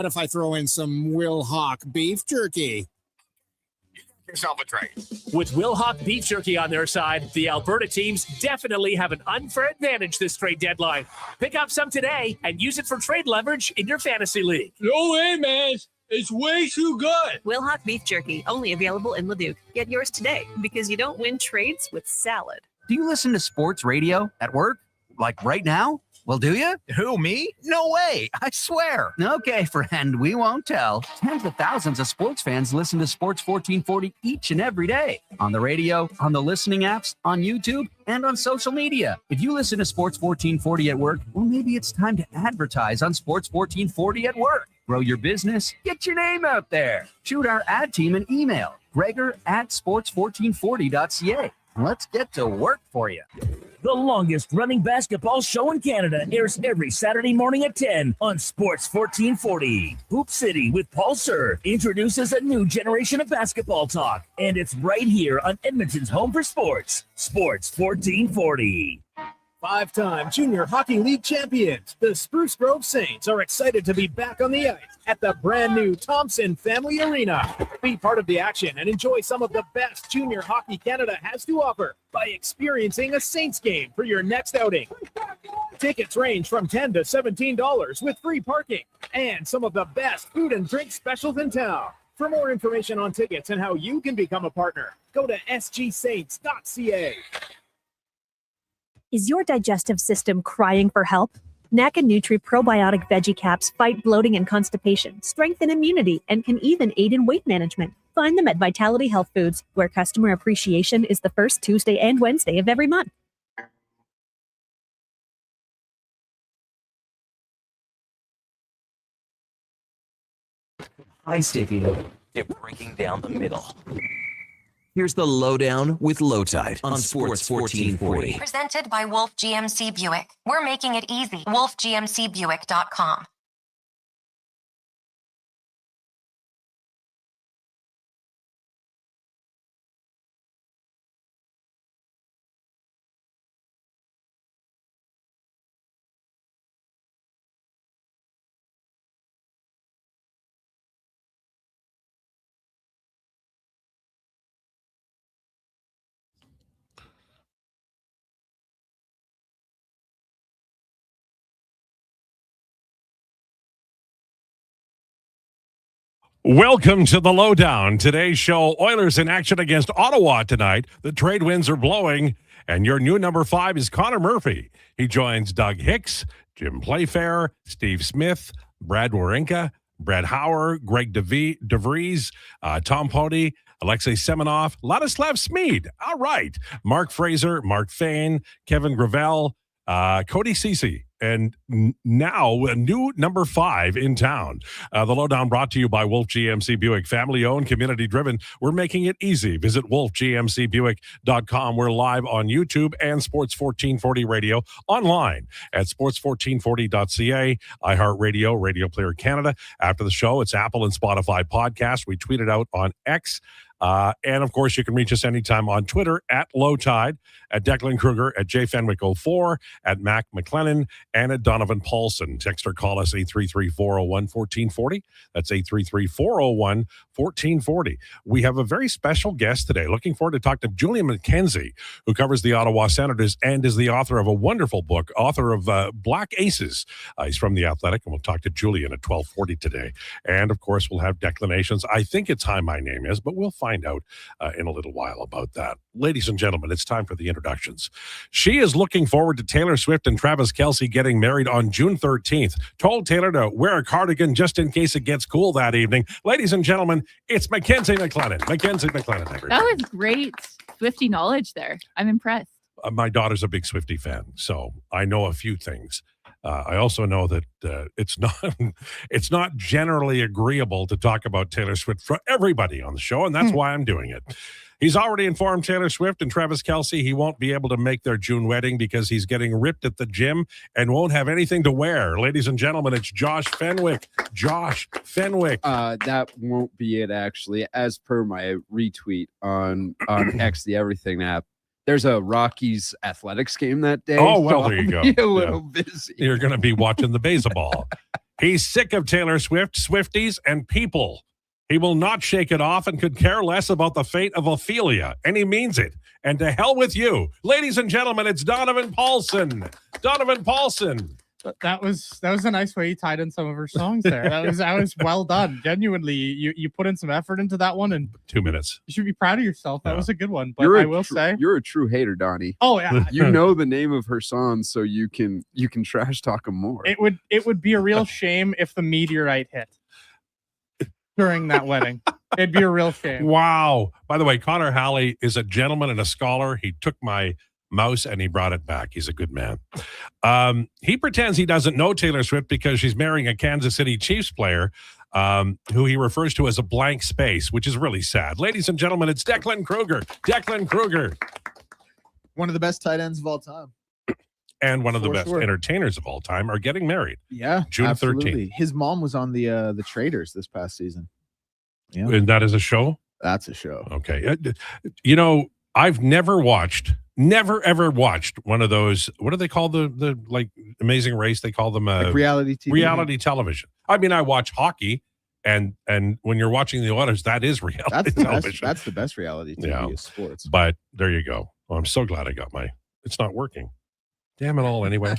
What if I throw in some Will Hawk beef jerky? Yourself a trade. With Will Hawk Beef Jerky on their side, the Alberta teams definitely have an unfair advantage this trade deadline. Pick up some today and use it for trade leverage in your fantasy league. No way, man. It's way too good. Will Hawk Beef Jerky, only available in Leduc. Get yours today because you don't win trades with salad. Do you listen to sports radio at work? Like right now? Well, do you? Who, me? No way. I swear. Okay, friend, we won't tell. Tens of thousands of sports fans listen to Sports 1440 each and every day. On the radio, on the listening apps, on YouTube, and on social media. If you listen to Sports 1440 at work, well, maybe it's time to advertise on Sports 1440 at work. Grow your business. Get your name out there. Shoot our ad team an email. Gregor@sports1440.ca. Let's get to work for you. The longest-running basketball show in Canada airs every Saturday morning at 10 on Sports 1440. Hoop City with Paul Sir introduces a new generation of basketball talk, and it's right here on Edmonton's home for sports, Sports 1440. Five-time Junior Hockey League champions, the Spruce Grove Saints, are excited to be back on the ice at the brand-new Thompson Family Arena. Be part of the action and enjoy some of the best junior hockey Canada has to offer by experiencing a Saints game for your next outing. Tickets range from $10 to $17 with free parking and some of the best food and drink specials in town. For more information on tickets and how you can become a partner, go to sgsaints.ca. Is your digestive system crying for help? NACA Nutri Probiotic Veggie Caps fight bloating and constipation, strengthen immunity, and can even aid in weight management. Find them at Vitality Health Foods, where customer appreciation is the first Tuesday and Wednesday of every month. Hi, Sticky. They're breaking down the middle. Here's the Lowdown with Lowetide on Sports 1440. Presented by Wolf GMC Buick. We're making it easy. WolfGMCBuick.com. Welcome to the Lowdown. Today's show, Oilers in action against Ottawa tonight. The trade winds are blowing, and your new number 5 is Conor Murphy. He joins Doug Hicks, Jim Playfair, Steve Smith, Brad Wawrinka, Brad Hauer, Greg DeVries, Tom Pody, Alexei Semenov, Ladislav Smeed. All right. Mark Fraser, Mark Fain, Kevin Gravel, Cody Ceci. And now a new number 5 in town. The Lowdown brought to you by Wolf GMC Buick. Family-owned, community-driven. We're making it easy. Visit wolfgmcbuick.com. We're live on YouTube and Sports 1440 Radio online at sports1440.ca, iHeartRadio, Radio Player Canada. After the show, it's Apple and Spotify podcast. We tweet it out on X. And, of course, you can reach us anytime on Twitter at Lowetide, at Declan Krueger, at jfenwick04, at Mac McLennan, and at Donovan Paulson. Text or call us 833-401-1440. That's 833-401-1440. We have a very special guest today. Looking forward to talk to Julian McKenzie, who covers the Ottawa Senators and is the author of a wonderful book, author of Black Aces. He's from The Athletic, and we'll talk to Julian at 12:40 today. And, of course, we'll have Declinations. I think it's Hi, My Name Is, but we'll find out in a little while about that. Ladies and gentlemen, it's time for the introductions. She is looking forward to Taylor Swift and Travis Kelce getting married on June 13th. Told Taylor to wear a cardigan just in case it gets cool that evening. Ladies and gentlemen, it's Mackenzie McLennan. Mackenzie McLennan, everybody. That was great Swiftie knowledge there. I'm impressed. My daughter's a big Swiftie fan, so I know a few things. I also know that it's not generally agreeable to talk about Taylor Swift for everybody on the show, and that's why I'm doing it. He's already informed Taylor Swift and Travis Kelce he won't be able to make their June wedding because he's getting ripped at the gym and won't have anything to wear. Ladies and gentlemen, it's Josh Fenwick. Josh Fenwick. That won't be it, actually. As per my retweet on X, the Everything app, there's a Rockies athletics game that day. Oh, well, so there you go. I'll be a little busy. You're going to be watching the baseball. He's sick of Taylor Swift, Swifties, and people. He will not shake it off and could care less about the fate of Ophelia, and he means it. And to hell with you. Ladies and gentlemen, it's Donovan Paulson. Donovan Paulson. That was a nice way you tied in some of her songs there. That was well done. Genuinely, you put in some effort into that one, and 2 minutes. You should be proud of yourself. That was a good one. But I will say you're a true hater, Donnie. Oh yeah, you know the name of her songs, so you can trash talk them more. it would be a real shame if the meteorite hit during that wedding. It'd be a real shame. Wow. By the way, Connor Halley is a gentleman and a scholar. He took my mouse and he brought it back. He's a good man. He pretends he doesn't know Taylor Swift because she's marrying a Kansas City Chiefs player who he refers to as a blank space, which is really sad. Ladies and gentlemen, it's Declan Krueger. Declan Krueger. One of the best tight ends of all time. And one of the best entertainers of all time are getting married. Yeah, June absolutely. 13th. His mom was on the Traders this past season. Yeah, And that is a show? That's a show. Okay. You know, I've never ever watched one of those, what do they call the like Amazing Race? They call them Like reality TV. reality television. I mean, I watch hockey and when you're watching the Oilers, that is reality television. That's the best reality TV is sports. But there you go. Well, I'm so glad I got it's not working. Damn it all anyway.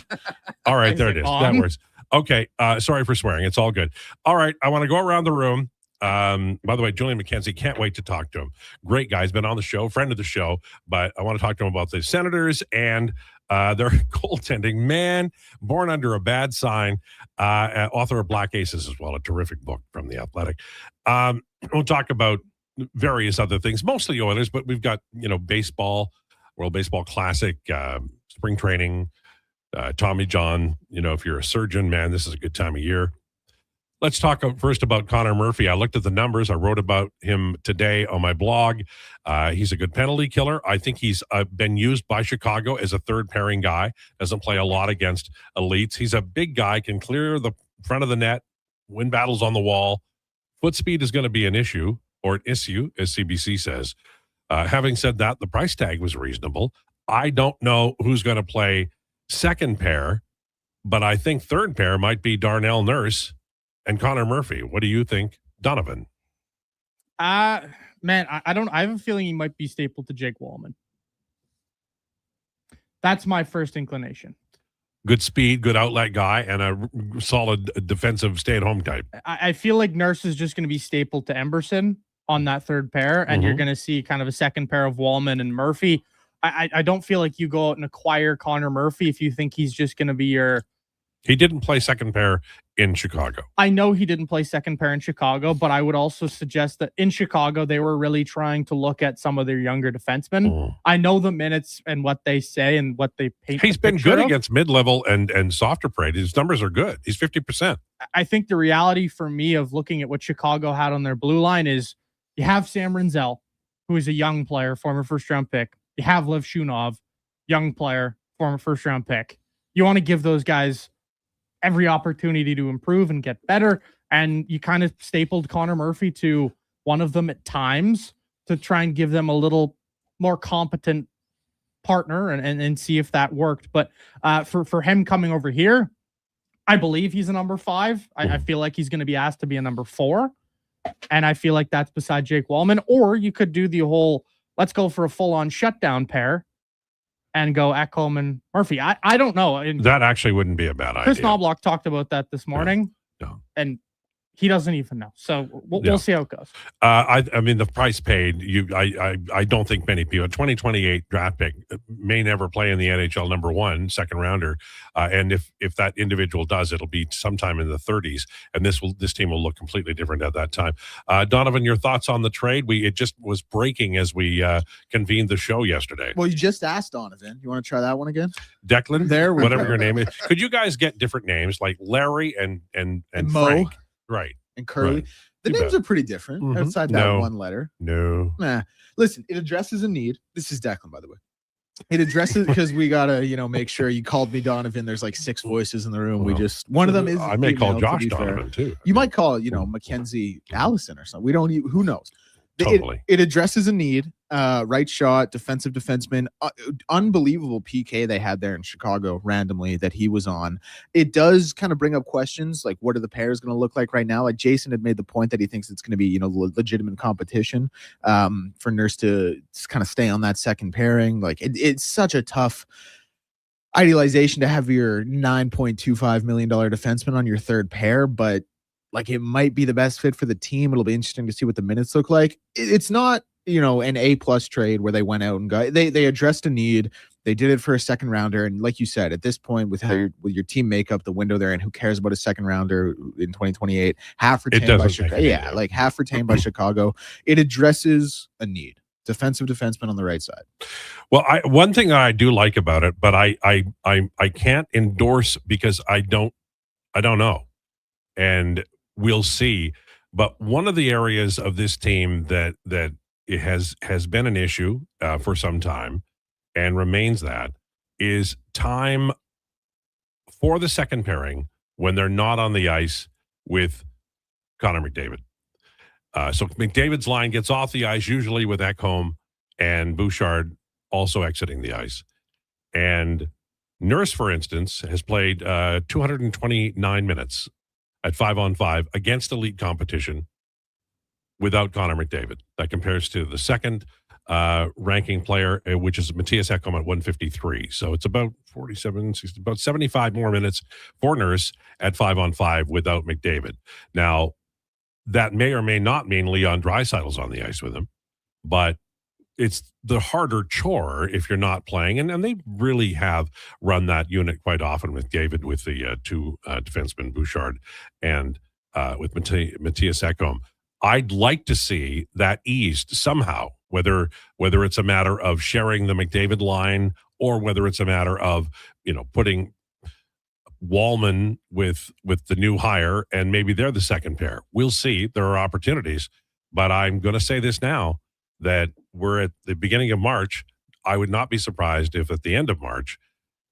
All right, there it is. That works. Okay. Sorry for swearing. It's all good. All right. I want to go around the room. By the way, Julian McKenzie, can't wait to talk to him. Great guy. He's been on the show, friend of the show, but I want to talk to him about the Senators and their goaltending. Man, born under a bad sign, author of Black Aces as well, a terrific book from The Athletic. We'll talk about various other things, mostly Oilers, but we've got, baseball, World Baseball Classic, spring training, Tommy John. If you're a surgeon, man, this is a good time of year. Let's talk first about Conor Murphy. I looked at the numbers. I wrote about him today on my blog. He's a good penalty killer. I think he's been used by Chicago as a third pairing guy. Doesn't play a lot against elites. He's a big guy, can clear the front of the net, win battles on the wall. Foot speed is going to be an issue, or an issue, as CBC says. Having said that, the price tag was reasonable. I don't know who's going to play second pair, but I think third pair might be Darnell Nurse and Conor Murphy. What do you think, Donovan? Man, I don't. I have a feeling he might be stapled to Jake Wallman. That's my first inclination. Good speed, good outlet guy, and a solid defensive stay-at-home type. I feel like Nurse is just going to be stapled to Emberson on that third pair, and you're going to see kind of a second pair of Wallman and Murphy. I don't feel like you go out and acquire Conor Murphy if you think he's just going to be your... He didn't play second pair in Chicago. I know he didn't play second pair in Chicago, but I would also suggest that in Chicago, they were really trying to look at some of their younger defensemen. I know the minutes and what they say and what they paint. He's been good against mid-level and softer prey. His numbers are good. He's 50%. I think the reality for me of looking at what Chicago had on their blue line is you have Sam Rinzel, who is a young player, former first-round pick. You have Lev Shunov, young player, former first-round pick. You want to give those guys every opportunity to improve and get better. And you kind of stapled Conor Murphy to one of them at times to try and give them a little more competent partner and see if that worked. But for him coming over here, I believe he's a number 5. I feel like he's going to be asked to be a number 4. And I feel like that's beside Jake Wallman. Or you could do the whole, let's go for a full-on shutdown pair and go Ekholm and Murphy. I don't know. And that actually wouldn't be a bad idea. Chris Knobloch talked about that this morning, and he doesn't even know. So we'll see how it goes. I mean, the price paid, I don't think many people, 2028 draft pick may never play in the NHL number 1, second rounder. And if that individual does, it'll be sometime in the 30s. And this team will look completely different at that time. Donovan, your thoughts on the trade? It just was breaking as we convened the show yesterday. Well, you just asked Donovan. You want to try that one again? Declan, whatever your name is. Could you guys get different names like Larry and Mo? Frank? Right. And Curly. Right. The names are pretty different outside that one letter. No. Nah. Listen, it addresses a need. This is Declan, by the way. It addresses because we gotta, make sure you called me Donovan. There's like 6 voices in the room. Well, One of them is I may call Josh Donovan too. You might call, Mackenzie Allison or something. We don't. Who knows? Totally. It addresses a need. Right shot, defensive defenseman, unbelievable PK they had there in Chicago randomly that he was on. It does kind of bring up questions like, what are the pairs going to look like right now? Like Jason had made the point that he thinks it's going to be, legitimate competition for Nurse to kind of stay on that second pairing. Like it's such a tough idealization to have your $9.25 million defenseman on your third pair, but like it might be the best fit for the team. It'll be interesting to see what the minutes look like. It's not, an A+ trade where they went out and they addressed a need. They did it for a second rounder. And like you said, at this point with your team makeup, the window they're in, who cares about a second rounder in 2028? Half retained by Chicago. Yeah, like half retained by Chicago. It addresses a need. Defensive defenseman on the right side. Well, one thing I do like about it, but I can't endorse because I don't know. And we'll see. But one of the areas of this team that it has been an issue for some time and remains that is time for the second pairing when they're not on the ice with Connor McDavid. So McDavid's line gets off the ice, usually with Ekholm and Bouchard also exiting the ice. And Nurse, for instance, has played 229 minutes at 5-on-5 against elite competition without Connor McDavid. That compares to the second ranking player, which is Matthias Ekholm at 153. So it's about 47, 60, about 75 more minutes for Nurse at 5-on-5 without McDavid. Now, that may or may not mean Leon Draisaitl's on the ice with him, but it's the harder chore if you're not playing. And they really have run that unit quite often with David, with the two defensemen, Bouchard and with Matthias Ekholm. I'd like to see that eased somehow, whether it's a matter of sharing the McDavid line or whether it's a matter of, putting Wallman with the new hire and maybe they're the second pair. We'll see. There are opportunities, but I'm going to say this now that we're at the beginning of March. I would not be surprised if at the end of March,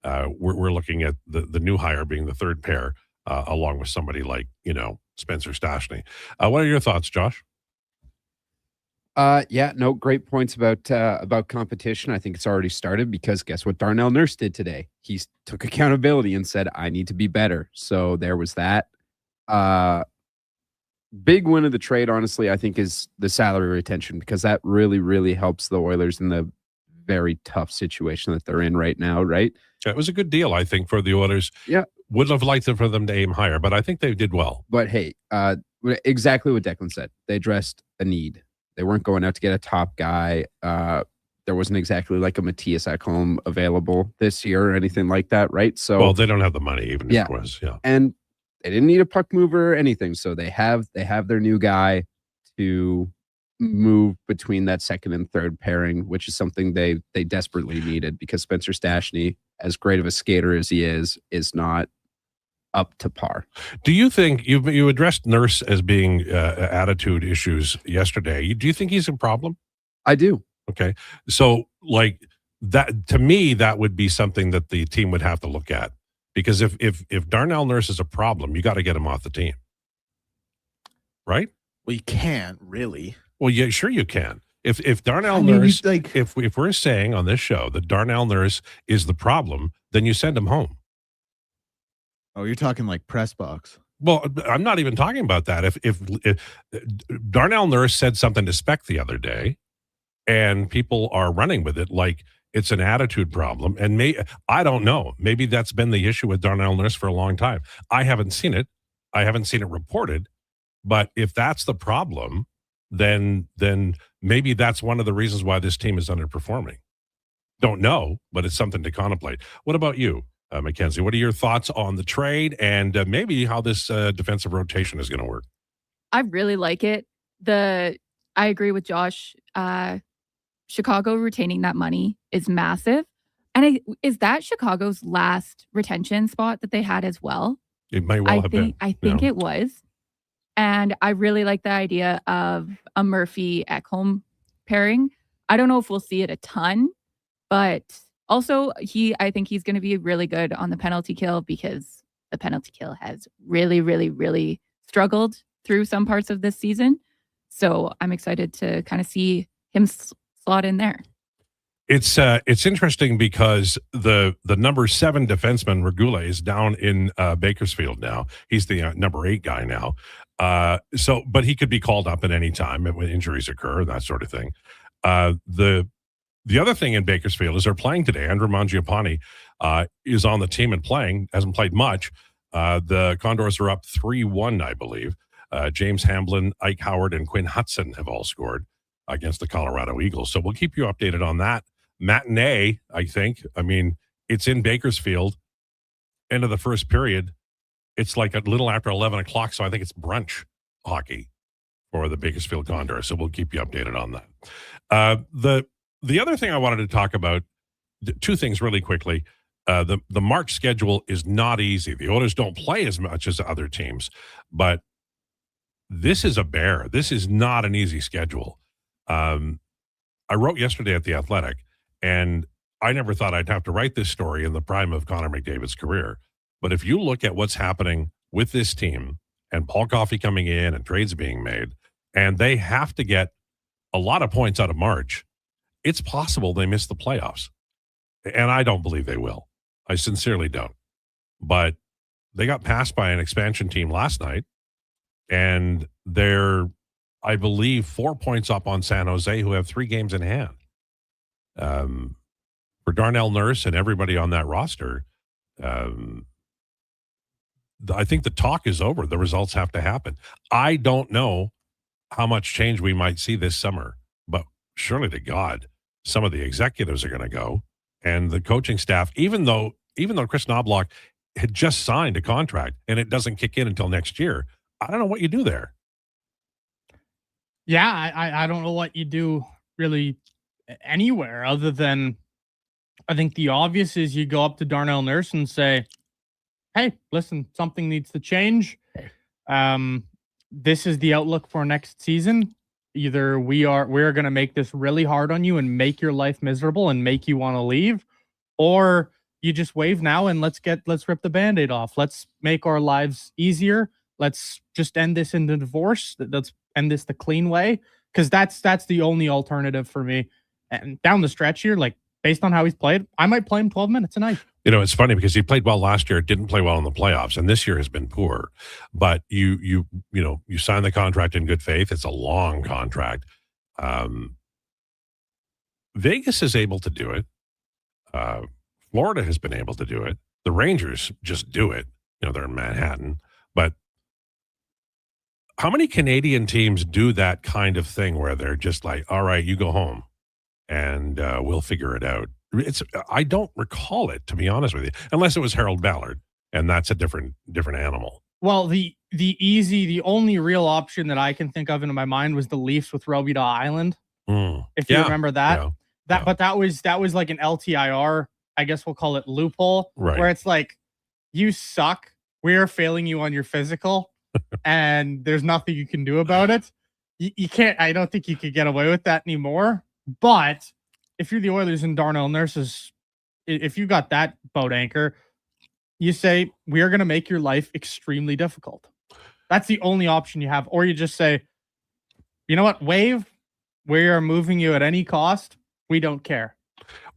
we're looking at the new hire being the third pair along with somebody like, Spencer Stastny. What are your thoughts, Josh? Great points about competition. I think it's already started because guess what Darnell Nurse did today? He took accountability and said, I need to be better. So there was that. Big win of the trade, honestly, I think is the salary retention because that really, really helps the Oilers in the very tough situation that they're in right now, right? It was a good deal, I think, for the Oilers. Yeah. Would have liked for them to aim higher, but I think they did well. But hey, exactly what Declan said. They addressed a need. They weren't going out to get a top guy. There wasn't exactly like a Matthias Ekholm available this year or anything like that, right? So, well, they don't have the money, even if it was. Yeah, and they didn't need a puck mover or anything. So they have their new guy to move between that second and third pairing, which is something they desperately needed because Spencer Stastny, as great of a skater as he is not up to par. Do you think you addressed Nurse as being attitude issues yesterday? Do you think he's a problem? I do. Okay. So like that, to me, that would be something that the team would have to look at because if Darnell Nurse is a problem, you got to get him off the team. Right? Well, you can't really. Well, yeah, sure you can. If Darnell Nurse, if we're saying on this show that Darnell Nurse is the problem, then you send him home. Oh, you're talking like press box. Well, I'm not even talking about that. If Darnell Nurse said something to Spec the other day, and people are running with it like it's an attitude problem, and I don't know. Maybe that's been the issue with Darnell Nurse for a long time. I haven't seen it. I haven't seen it reported. But if that's the problem, then maybe that's one of the reasons why this team is underperforming. Don't know, but it's something to contemplate. What about you, McKenzie? What are your thoughts on the trade and maybe how this defensive rotation is going to work? I really like it. I agree with Josh. Chicago retaining that money is massive. And is that Chicago's last retention spot that they had as well? It may well have been. I think it was. And I really like the idea of a Murphy Ekholm pairing. I don't know if we'll see it a ton, but also I think he's going to be really good on the penalty kill because the penalty kill has really, really, really struggled through some parts of this season. So I'm excited to kind of see him slot in there. It's interesting because the number 7 defenseman Regula is down in Bakersfield now. He's the number 8 guy now. But he could be called up at any time when injuries occur, that sort of thing. The other thing in Bakersfield is they're playing today. Andrew Mangiapane is on the team and playing, hasn't played much. The Condors are up 3-1, I believe. James Hamblin, Ike Howard, and Quinn Hudson have all scored against the Colorado Eagles. So we'll keep you updated on that. Matinee, I think. I mean, it's in Bakersfield. End of the first period. It's like a little after 11 o'clock, so I think it's brunch hockey for the Bakersfield Condors. So we'll keep you updated on that. The other thing I wanted to talk about, 2 things really quickly. The March schedule is not easy. The Oilers don't play as much as other teams, but this is a bear. This is not an easy schedule. I wrote yesterday at The Athletic, and I never thought I'd have to write this story in the prime of Connor McDavid's career. But if you look at what's happening with this team and Paul Coffey coming in and trades being made, and they have to get a lot of points out of March, it's possible they miss the playoffs. And I don't believe they will. I sincerely don't. But they got passed by an expansion team last night, and they're, I believe, 4 points up on San Jose, who have 3 games in hand. For Darnell Nurse and everybody on that roster, I think the talk is over. The results have to happen. I don't know how much change we might see this summer, but surely to God, some of the executives are going to go, and the coaching staff, even though Chris Knobloch had just signed a contract and it doesn't kick in until next year, I don't know what you do there. Yeah, I don't know what you do really anywhere other than, I think the obvious is you go up to Darnell Nurse and say, hey, listen, something needs to change. This is the outlook for next season. Either we're going to make this really hard on you and make your life miserable and make you want to leave, or you just wave now and let's rip the Band-Aid off. Let's make our lives easier. Let's just end this in the divorce. Let's end this the clean way. Because that's the only alternative for me. And down the stretch here, like based on how he's played, I might play him 12 minutes a night. You know, it's funny because he played well last year, didn't play well in the playoffs, and this year has been poor. But you sign the contract in good faith. It's a long contract. Vegas is able to do it. Florida has been able to do it. The Rangers just do it. You know, they're in Manhattan. But how many Canadian teams do that kind of thing where they're just like, all right, you go home and we'll figure it out? I don't recall it, to be honest with you, unless it was Harold Ballard, and that's a different animal. Well, the only real option that I can think of in my mind was the Leafs with Robida Island. If you remember that. But that was like an LTIR, I guess we'll call it loophole, right, where it's like, you suck. We are failing you on your physical and there's nothing you can do about it. You can't, I don't think you could get away with that anymore. But if you're the Oilers and Darnell Nurse's, if you got that boat anchor, you say, we are going to make your life extremely difficult. That's the only option you have. Or you just say, you know what, waive, we are moving you at any cost. We don't care.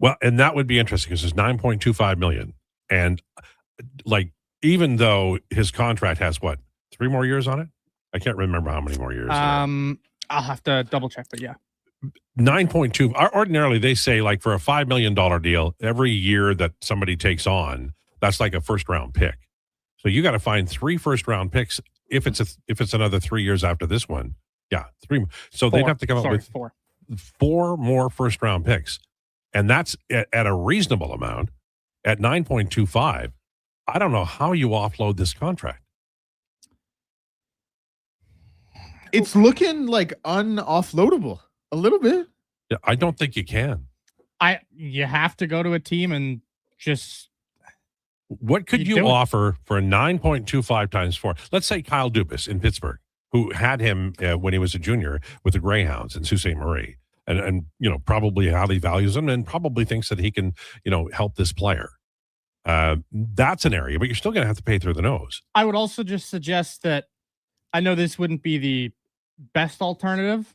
Well, and that would be interesting because it's $9.25 million. And like, even though his contract has 3 more years on it? I can't remember how many more years. I'll have to double check, but yeah. 9.2. Ordinarily, they say like for a $5 million deal, every year that somebody takes on, that's like a first round pick. So you got to find 3 first round picks if it's another 3 years after this one. Yeah, 3. So they'd have to come up with 4 more first round picks, and that's at a reasonable amount at 9.25. I don't know how you offload this contract. It's looking like unoffloadable a little bit. Yeah, I don't think you can. You have to go to a team and just. What could you offer for a 9.25 times 4? Let's say Kyle Dubas in Pittsburgh, who had him when he was a junior with the Greyhounds in Sault Ste. Marie, and probably highly values him and probably thinks that he can help this player. That's an area, but you're still going to have to pay through the nose. I would also just suggest that, I know this wouldn't be best alternative,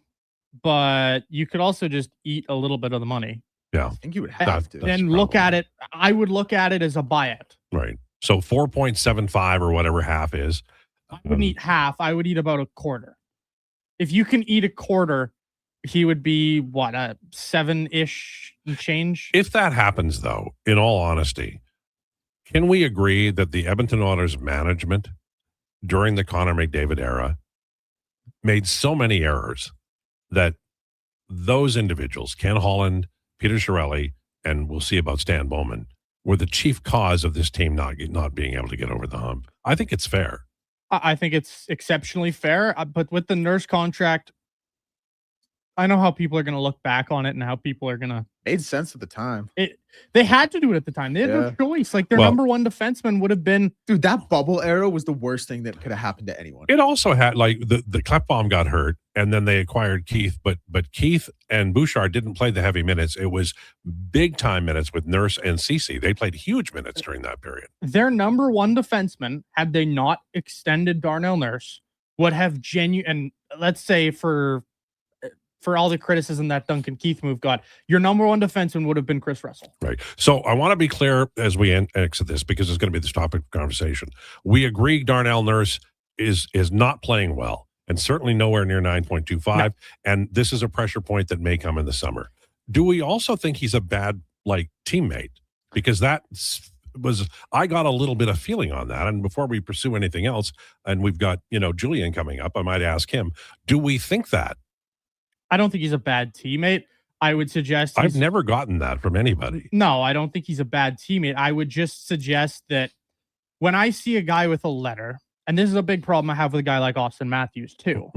but you could also just eat a little bit of the money. Yeah. I think you would have to. And look at it. I would look at it as a buyout. Right. So 4.75 or whatever half is. I wouldn't eat half. I would eat about a quarter. If you can eat a quarter, he would be what, a 7-ish and change? If that happens, though, in all honesty, can we agree that the Edmonton Oilers management during the Connor McDavid era made so many errors that those individuals, Ken Holland, Peter Chiarelli, and we'll see about Stan Bowman, were the chief cause of this team not being able to get over the hump? I think it's fair. I think it's exceptionally fair, but with the Nurse contract, I know how people are going to look back on it and how people are going to... Made sense at the time. They had to do it at the time. They had no choice. Like, their number one defenseman would have been... Dude, that bubble era was the worst thing that could have happened to anyone. It also had, like, the Klepbaum got hurt, and then they acquired Keith, but Keith and Bouchard didn't play the heavy minutes. It was big-time minutes with Nurse and Ceci. They played huge minutes during that period. Their number one defenseman, had they not extended Darnell Nurse, would have and let's say for all the criticism that Duncan Keith move got, your number one defenseman would have been Chris Russell. Right. So I want to be clear as we exit this, because it's going to be this topic of conversation. We agree Darnell Nurse is not playing well, and certainly nowhere near 9.25. No. And this is a pressure point that may come in the summer. Do we also think he's a bad, teammate? Because I got a little bit of feeling on that. And before we pursue anything else, and we've got, Julian coming up, I might ask him, do we think that? I don't think he's a bad teammate. I would suggest... I've never gotten that from anybody. No, I don't think he's a bad teammate. I would just suggest that when I see a guy with a letter, and this is a big problem I have with a guy like Austin Matthews too,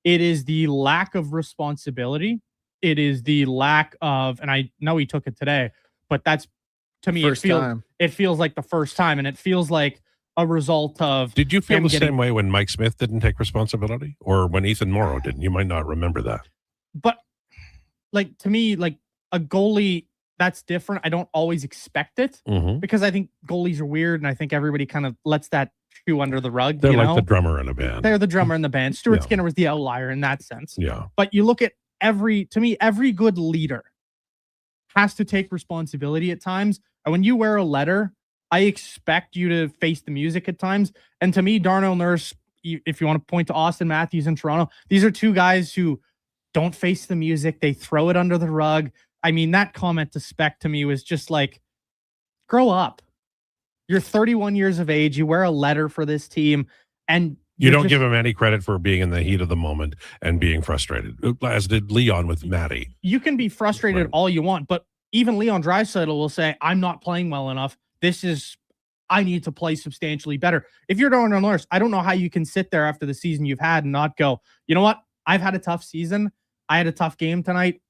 it is the lack of responsibility. It is the lack of, and I know he took it today, but that's, to me, it feels like the first time, and it feels like a result of... Did you feel the same way when Mike Smith didn't take responsibility, or when Ethan Morrow didn't? You might not remember that. But to me, a goalie, that's different. I don't always expect it because I think goalies are weird, and I think everybody kind of lets that shoe under the rug. They're like the drummer in a band. They're the drummer in the band. Stuart Skinner was the outlier in that sense. Yeah. But you look at every good leader has to take responsibility at times. And when you wear a letter, I expect you to face the music at times. And to me, Darnell Nurse, if you want to point to Austin Matthews in Toronto, these are two guys who don't face the music. They throw it under the rug. I mean, that comment to Speck to me was just grow up. You're 31 years of age. You wear a letter for this team, and you don't give him any credit for being in the heat of the moment and being frustrated, as did Leon with Matty. You can be frustrated all you want, but even Leon Draisaitl will say, I'm not playing well enough. I need to play substantially better. If you're Darnell Nurse, I don't know how you can sit there after the season you've had and not go, you know what? I've had a tough season. I had a tough game tonight.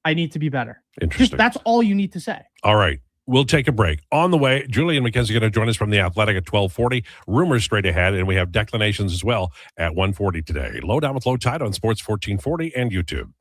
I need to be better. Interesting. That's all you need to say. All right. We'll take a break. On the way, Julian McKenzie going to join us from The Athletic at 12:40. Rumors straight ahead, and we have Declinations as well at 1:40 today. Lowdown with Lowetide on Sports 1440 and YouTube.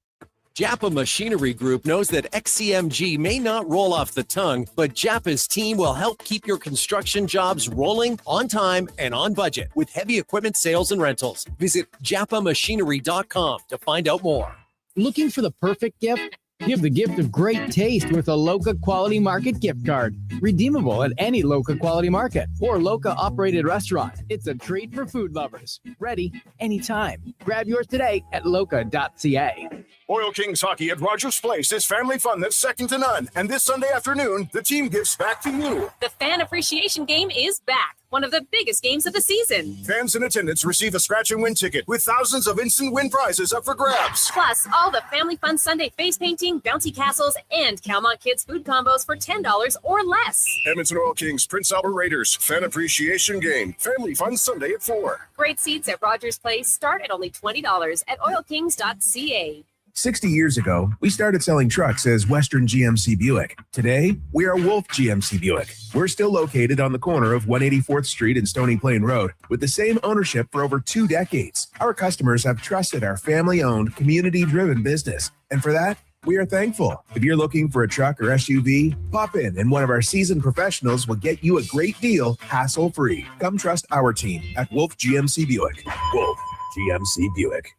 Japa Machinery Group knows that XCMG may not roll off the tongue, but Japa's team will help keep your construction jobs rolling on time and on budget with heavy equipment sales and rentals. Visit japamachinery.com to find out more. Looking for the perfect gift? Give the gift of great taste with a Loca Quality Market gift card. Redeemable at any Loca Quality Market or Loca operated restaurant. It's a treat for food lovers. Ready anytime. Grab yours today at loca.ca. Oil Kings hockey at Rogers Place is family fun that's second to none. And this Sunday afternoon, the team gives back to you. The Fan Appreciation Game is back. One of the biggest games of the season. Fans in attendance receive a scratch and win ticket with thousands of instant win prizes up for grabs. Plus, all the Family Fun Sunday face painting, bouncy castles, and Calmont Kids food combos for $10 or less. Edmonton Oil Kings, Prince Albert Raiders, Fan Appreciation Game. Family Fun Sunday at 4. Great seats at Rogers Place start at only $20 at oilkings.ca. 60 years ago, we started selling trucks as Western GMC Buick. Today, we are Wolf GMC Buick. We're still located on the corner of 184th Street and Stony Plain Road with the same ownership for over 2 decades. Our customers have trusted our family-owned, community-driven business. And for that, we are thankful. If you're looking for a truck or SUV, pop in and one of our seasoned professionals will get you a great deal, hassle-free. Come trust our team at Wolf GMC Buick. Wolf GMC Buick.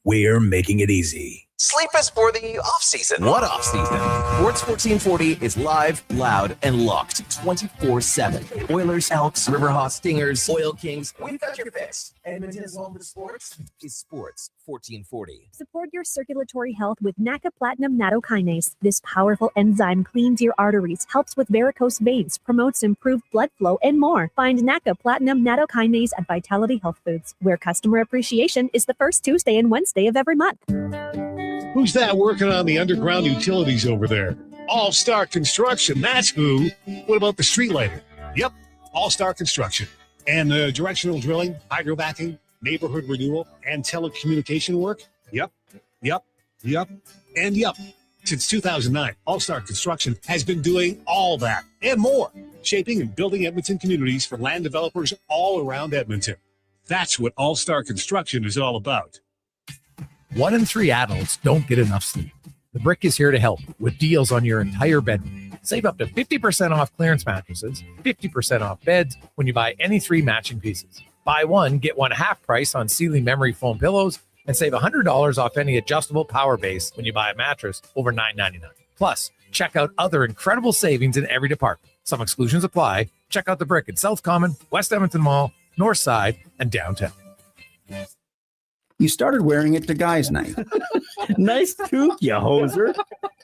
we're making it easy. Sleep is for the off-season. What off-season? Sports 1440 is live, loud, and locked 24/7. Oilers, Elks, Riverhawks, Stingers, Oil Kings. We've got your fix. Edmonton's home for sports is Sports 1440. Support your circulatory health with NACA Platinum Nattokinase. This powerful enzyme cleans your arteries, helps with varicose veins, promotes improved blood flow, and more. Find NACA Platinum Nattokinase at Vitality Health Foods, where customer appreciation is the first Tuesday and Wednesday of every month. Who's that working on the underground utilities over there? All-Star Construction, that's who. What about the street lighting? Yep, All-Star Construction. And directional drilling, hydrovacking, neighborhood renewal, and telecommunication work? Yep. And yep. Since 2009, All-Star Construction has been doing all that and more, shaping and building Edmonton communities for land developers all around Edmonton. That's what All-Star Construction is all about. 1 in 3 adults don't get enough sleep. The Brick is here to help with deals on your entire bedroom. Save up to 50% off clearance mattresses, 50% off beds when you buy any 3 matching pieces. Buy one, get one half price on Sealy memory foam pillows, and save $100 off any adjustable power base when you buy a mattress over $9.99. Plus, check out other incredible savings in every department. Some exclusions apply. Check out the Brick at South Common, West Edmonton Mall, North Side, and downtown. You started wearing it to guys' night. Nice toque, you hoser.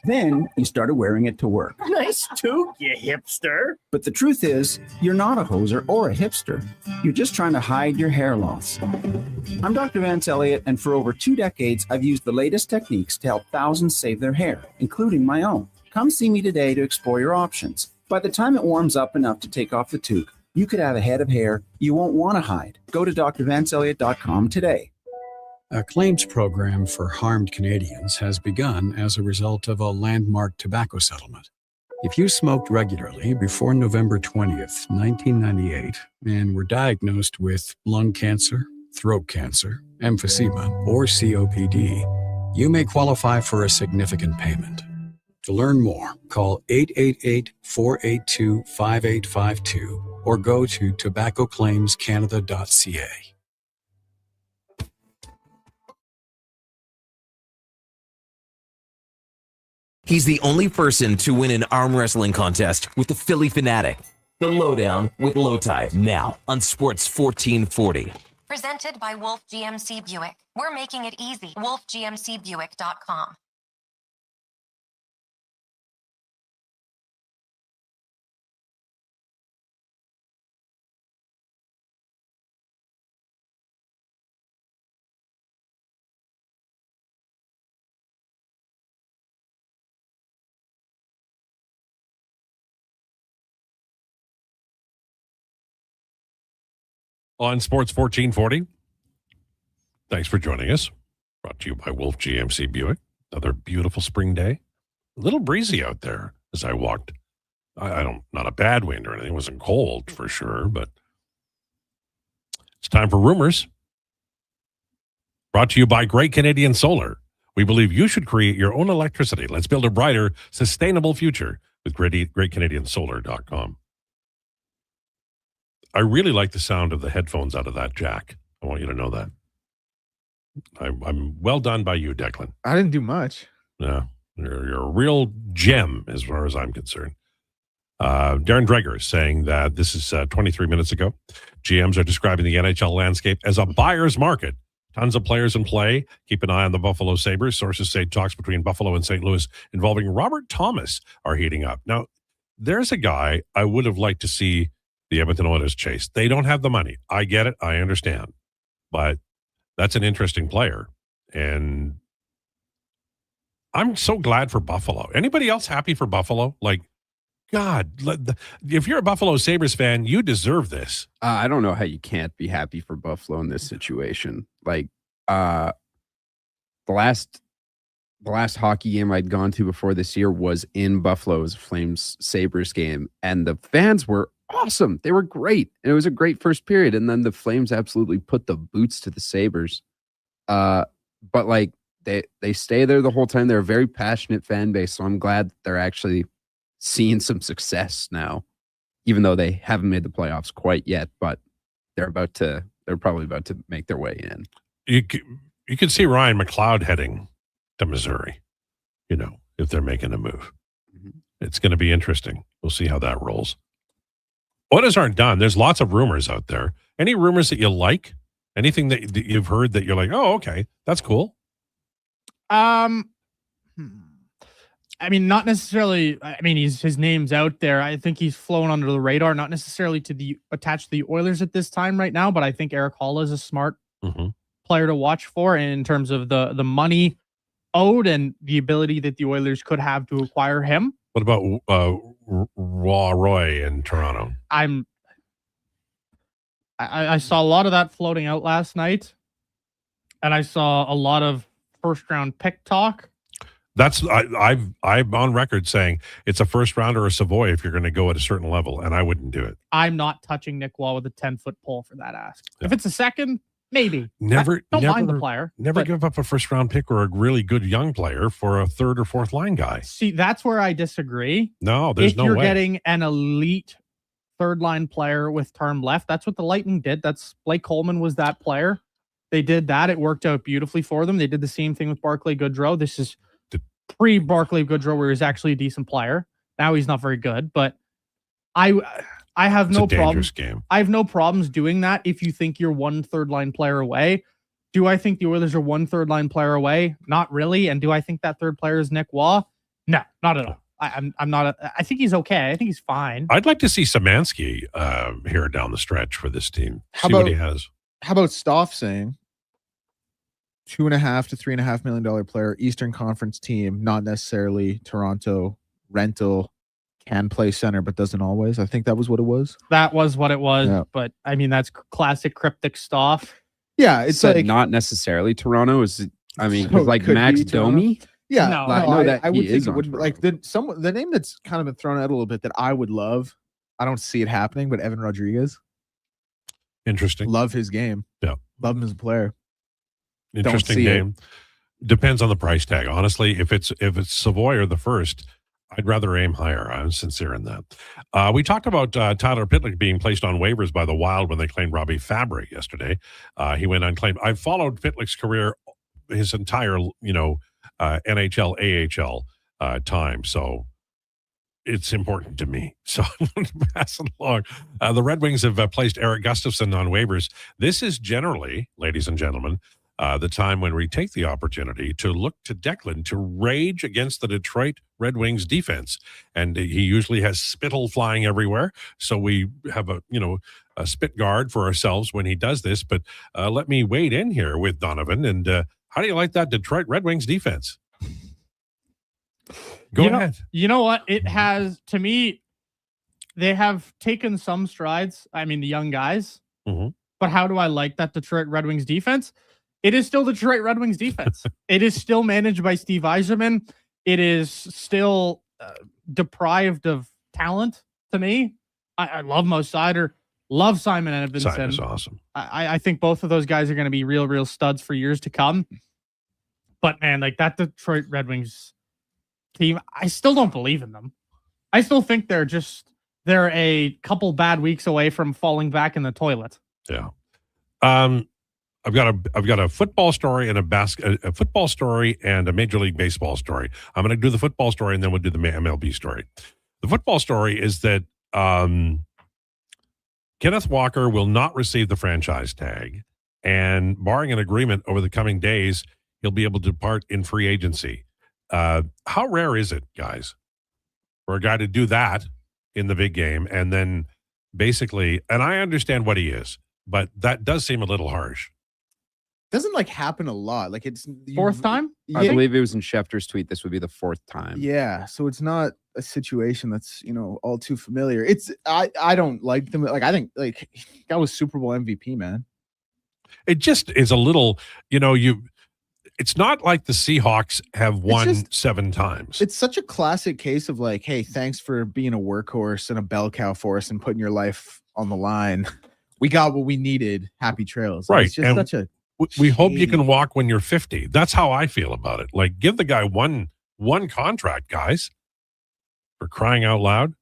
Then you started wearing it to work. Nice toque, you hipster. But the truth is, you're not a hoser or a hipster. You're just trying to hide your hair loss. I'm Dr. Vance Elliott, and for over 2 decades, I've used the latest techniques to help thousands save their hair, including my own. Come see me today to explore your options. By the time it warms up enough to take off the toque, you could have a head of hair you won't want to hide. Go to drvanceelliott.com today. A claims program for harmed Canadians has begun as a result of a landmark tobacco settlement. If you smoked regularly before November 20th, 1998, and were diagnosed with lung cancer, throat cancer, emphysema, or COPD, you may qualify for a significant payment. To learn more, call 888-482-5852 or go to tobaccoclaimscanada.ca. He's the only person to win an arm wrestling contest with the Philly Fanatic. The Lowdown with Lowetide, now on Sports 1440. Presented by Wolf GMC Buick. We're making it easy. WolfGMCBuick.com. On Sports 1440. Thanks for joining us. Brought to you by Wolf GMC Buick. Another beautiful spring day. A little breezy out there as I walked. I don't, not a bad wind or anything. It wasn't cold for sure, but it's time for Rumors. Brought to you by Great Canadian Solar. We believe you should create your own electricity. Let's build a brighter, sustainable future with GreatCanadianSolar.com. I really like the sound of the headphones out of that jack. I want you to know that. I'm well done by you, Declan. I didn't do much. No, you're a real gem as far as I'm concerned. Darren Dreger is saying that this is 23 minutes ago. GMs are describing the NHL landscape as a buyer's market. Tons of players in play. Keep an eye on the Buffalo Sabres. Sources say talks between Buffalo and St. Louis involving Robert Thomas are heating up. Now, there's a guy I would have liked to see the Edmonton Oilers chase. They don't have the money. I get it. I understand. But that's an interesting player. And I'm so glad for Buffalo. Anybody else happy for Buffalo? Like, God, if you're a Buffalo Sabres fan, you deserve this. I don't know how you can't be happy for Buffalo in this situation. Like, the last hockey game I'd gone to before this year was in Buffalo. It was a Flames Sabres game, and the fans were awesome. They were great. And it was a great first period. And then the Flames absolutely put the boots to the Sabres. But like they stay there the whole time. They're a very passionate fan base. So I'm glad they're actually seeing some success now, even though they haven't made the playoffs quite yet, but they're probably about to make their way in. You can see Ryan McLeod heading to Missouri, if they're making a move. It's going to be interesting. We'll see how that rolls. Oilers aren't done. There's lots of rumors out there. Any rumors that you like? Anything that you've heard that you're like, oh, okay, that's cool? I mean, not necessarily. I mean, his name's out there. I think he's flown under the radar, not necessarily attached to the Oilers at this time right now. But I think Eric Hall is a smart player to watch for in terms of the money owed and the ability that the Oilers could have to acquire him. What about Roy in Toronto? I saw a lot of that floating out last night, and I saw a lot of first round pick talk. I'm on record saying it's a first rounder or Savoy if you're going to go at a certain level, and I wouldn't do it. I'm not touching Nick Wall with a 10-foot pole for that ask. Yeah. If it's a second, maybe. Don't mind the player. Never give up a first round pick or a really good young player for a third or fourth line guy. See, that's where I disagree. No, there's no way. If you're getting an elite third line player with term left, that's what the Lightning did. That's Blake Coleman was that player. They did that. It worked out beautifully for them. They did the same thing with Barclay Goodrow. This is pre-Barclay Goodrow, where he's actually a decent player. Now he's not very good, but I have no problem. I have no problems doing that if you think you're one third line player away. Do I think the Oilers are one third line player away? Not really. And do I think that third player is Nick Waugh? No, not at all. I'm not. I think he's okay. I think he's fine. I'd like to see Szymanski here down the stretch for this team. See what he has. How about Stoff saying $2.5 to $3.5 million player, Eastern Conference team, not necessarily Toronto rental, can play center but doesn't always. I think that was what it was. That was what it was. Yeah. But I mean, that's classic cryptic stuff. Yeah, it's so like not necessarily Toronto. Is I mean, so like Max Domi. Yeah, no, I would think it would like the name that's kind of been thrown out a little bit that I would love. I don't see it happening, but Evan Rodriguez. Interesting. Love his game. Yeah, love him as a player. Interesting name. Depends on the price tag. Honestly, if it's Savoy or the first, I'd rather aim higher. I'm sincere in that. We talked about Tyler Pitlick being placed on waivers by the Wild when they claimed Robbie Fabry yesterday. He went unclaimed. I've followed Pitlick's career, his entire NHL, AHL time. So it's important to me. So I'm going to pass it along. The Red Wings have placed Eric Gustafsson on waivers. This is generally, ladies and gentlemen, the time when we take the opportunity to look to Declan to rage against the Detroit Red Wings defense. And he usually has spittle flying everywhere. So we have a spit guard for ourselves when he does this. But let me wade in here with Donovan. And how do you like that Detroit Red Wings defense? Go ahead. You know what? It has, to me, they have taken some strides. I mean, the young guys. Mm-hmm. But how do I like that Detroit Red Wings defense? It is still Detroit Red Wings defense. It is still managed by Steve Yzerman. It is still deprived of talent to me. I love Mo Seider, love Simon Edvinsson. Seider's awesome. I think both of those guys are going to be real studs for years to come. But man, like that Detroit Red Wings team, I still don't believe in them. I still think they're a couple bad weeks away from falling back in the toilet. Yeah. I've got a football story and a football story and a Major League Baseball story. I'm going to do the football story and then we'll do the MLB story. The football story is that Kenneth Walker will not receive the franchise tag, and barring an agreement over the coming days, he'll be able to depart in free agency. How rare is it, guys, for a guy to do that in the big game and then basically, and I understand what he is, but that does seem a little harsh. Doesn't happen a lot. Like it's fourth time. I believe it was in Schefter's tweet. This would be the fourth time. Yeah, so it's not a situation that's all too familiar. It's I don't like them. I think that was Super Bowl MVP, man. It just is a little. It's not like the Seahawks have won 7 times. It's such a classic case of hey, thanks for being a workhorse and a bell cow for us and putting your life on the line. We got what we needed. Happy trails. Right. It's just such a. We hope you can walk when you're 50. That's how I feel about it. Give the guy one contract, guys. For crying out loud.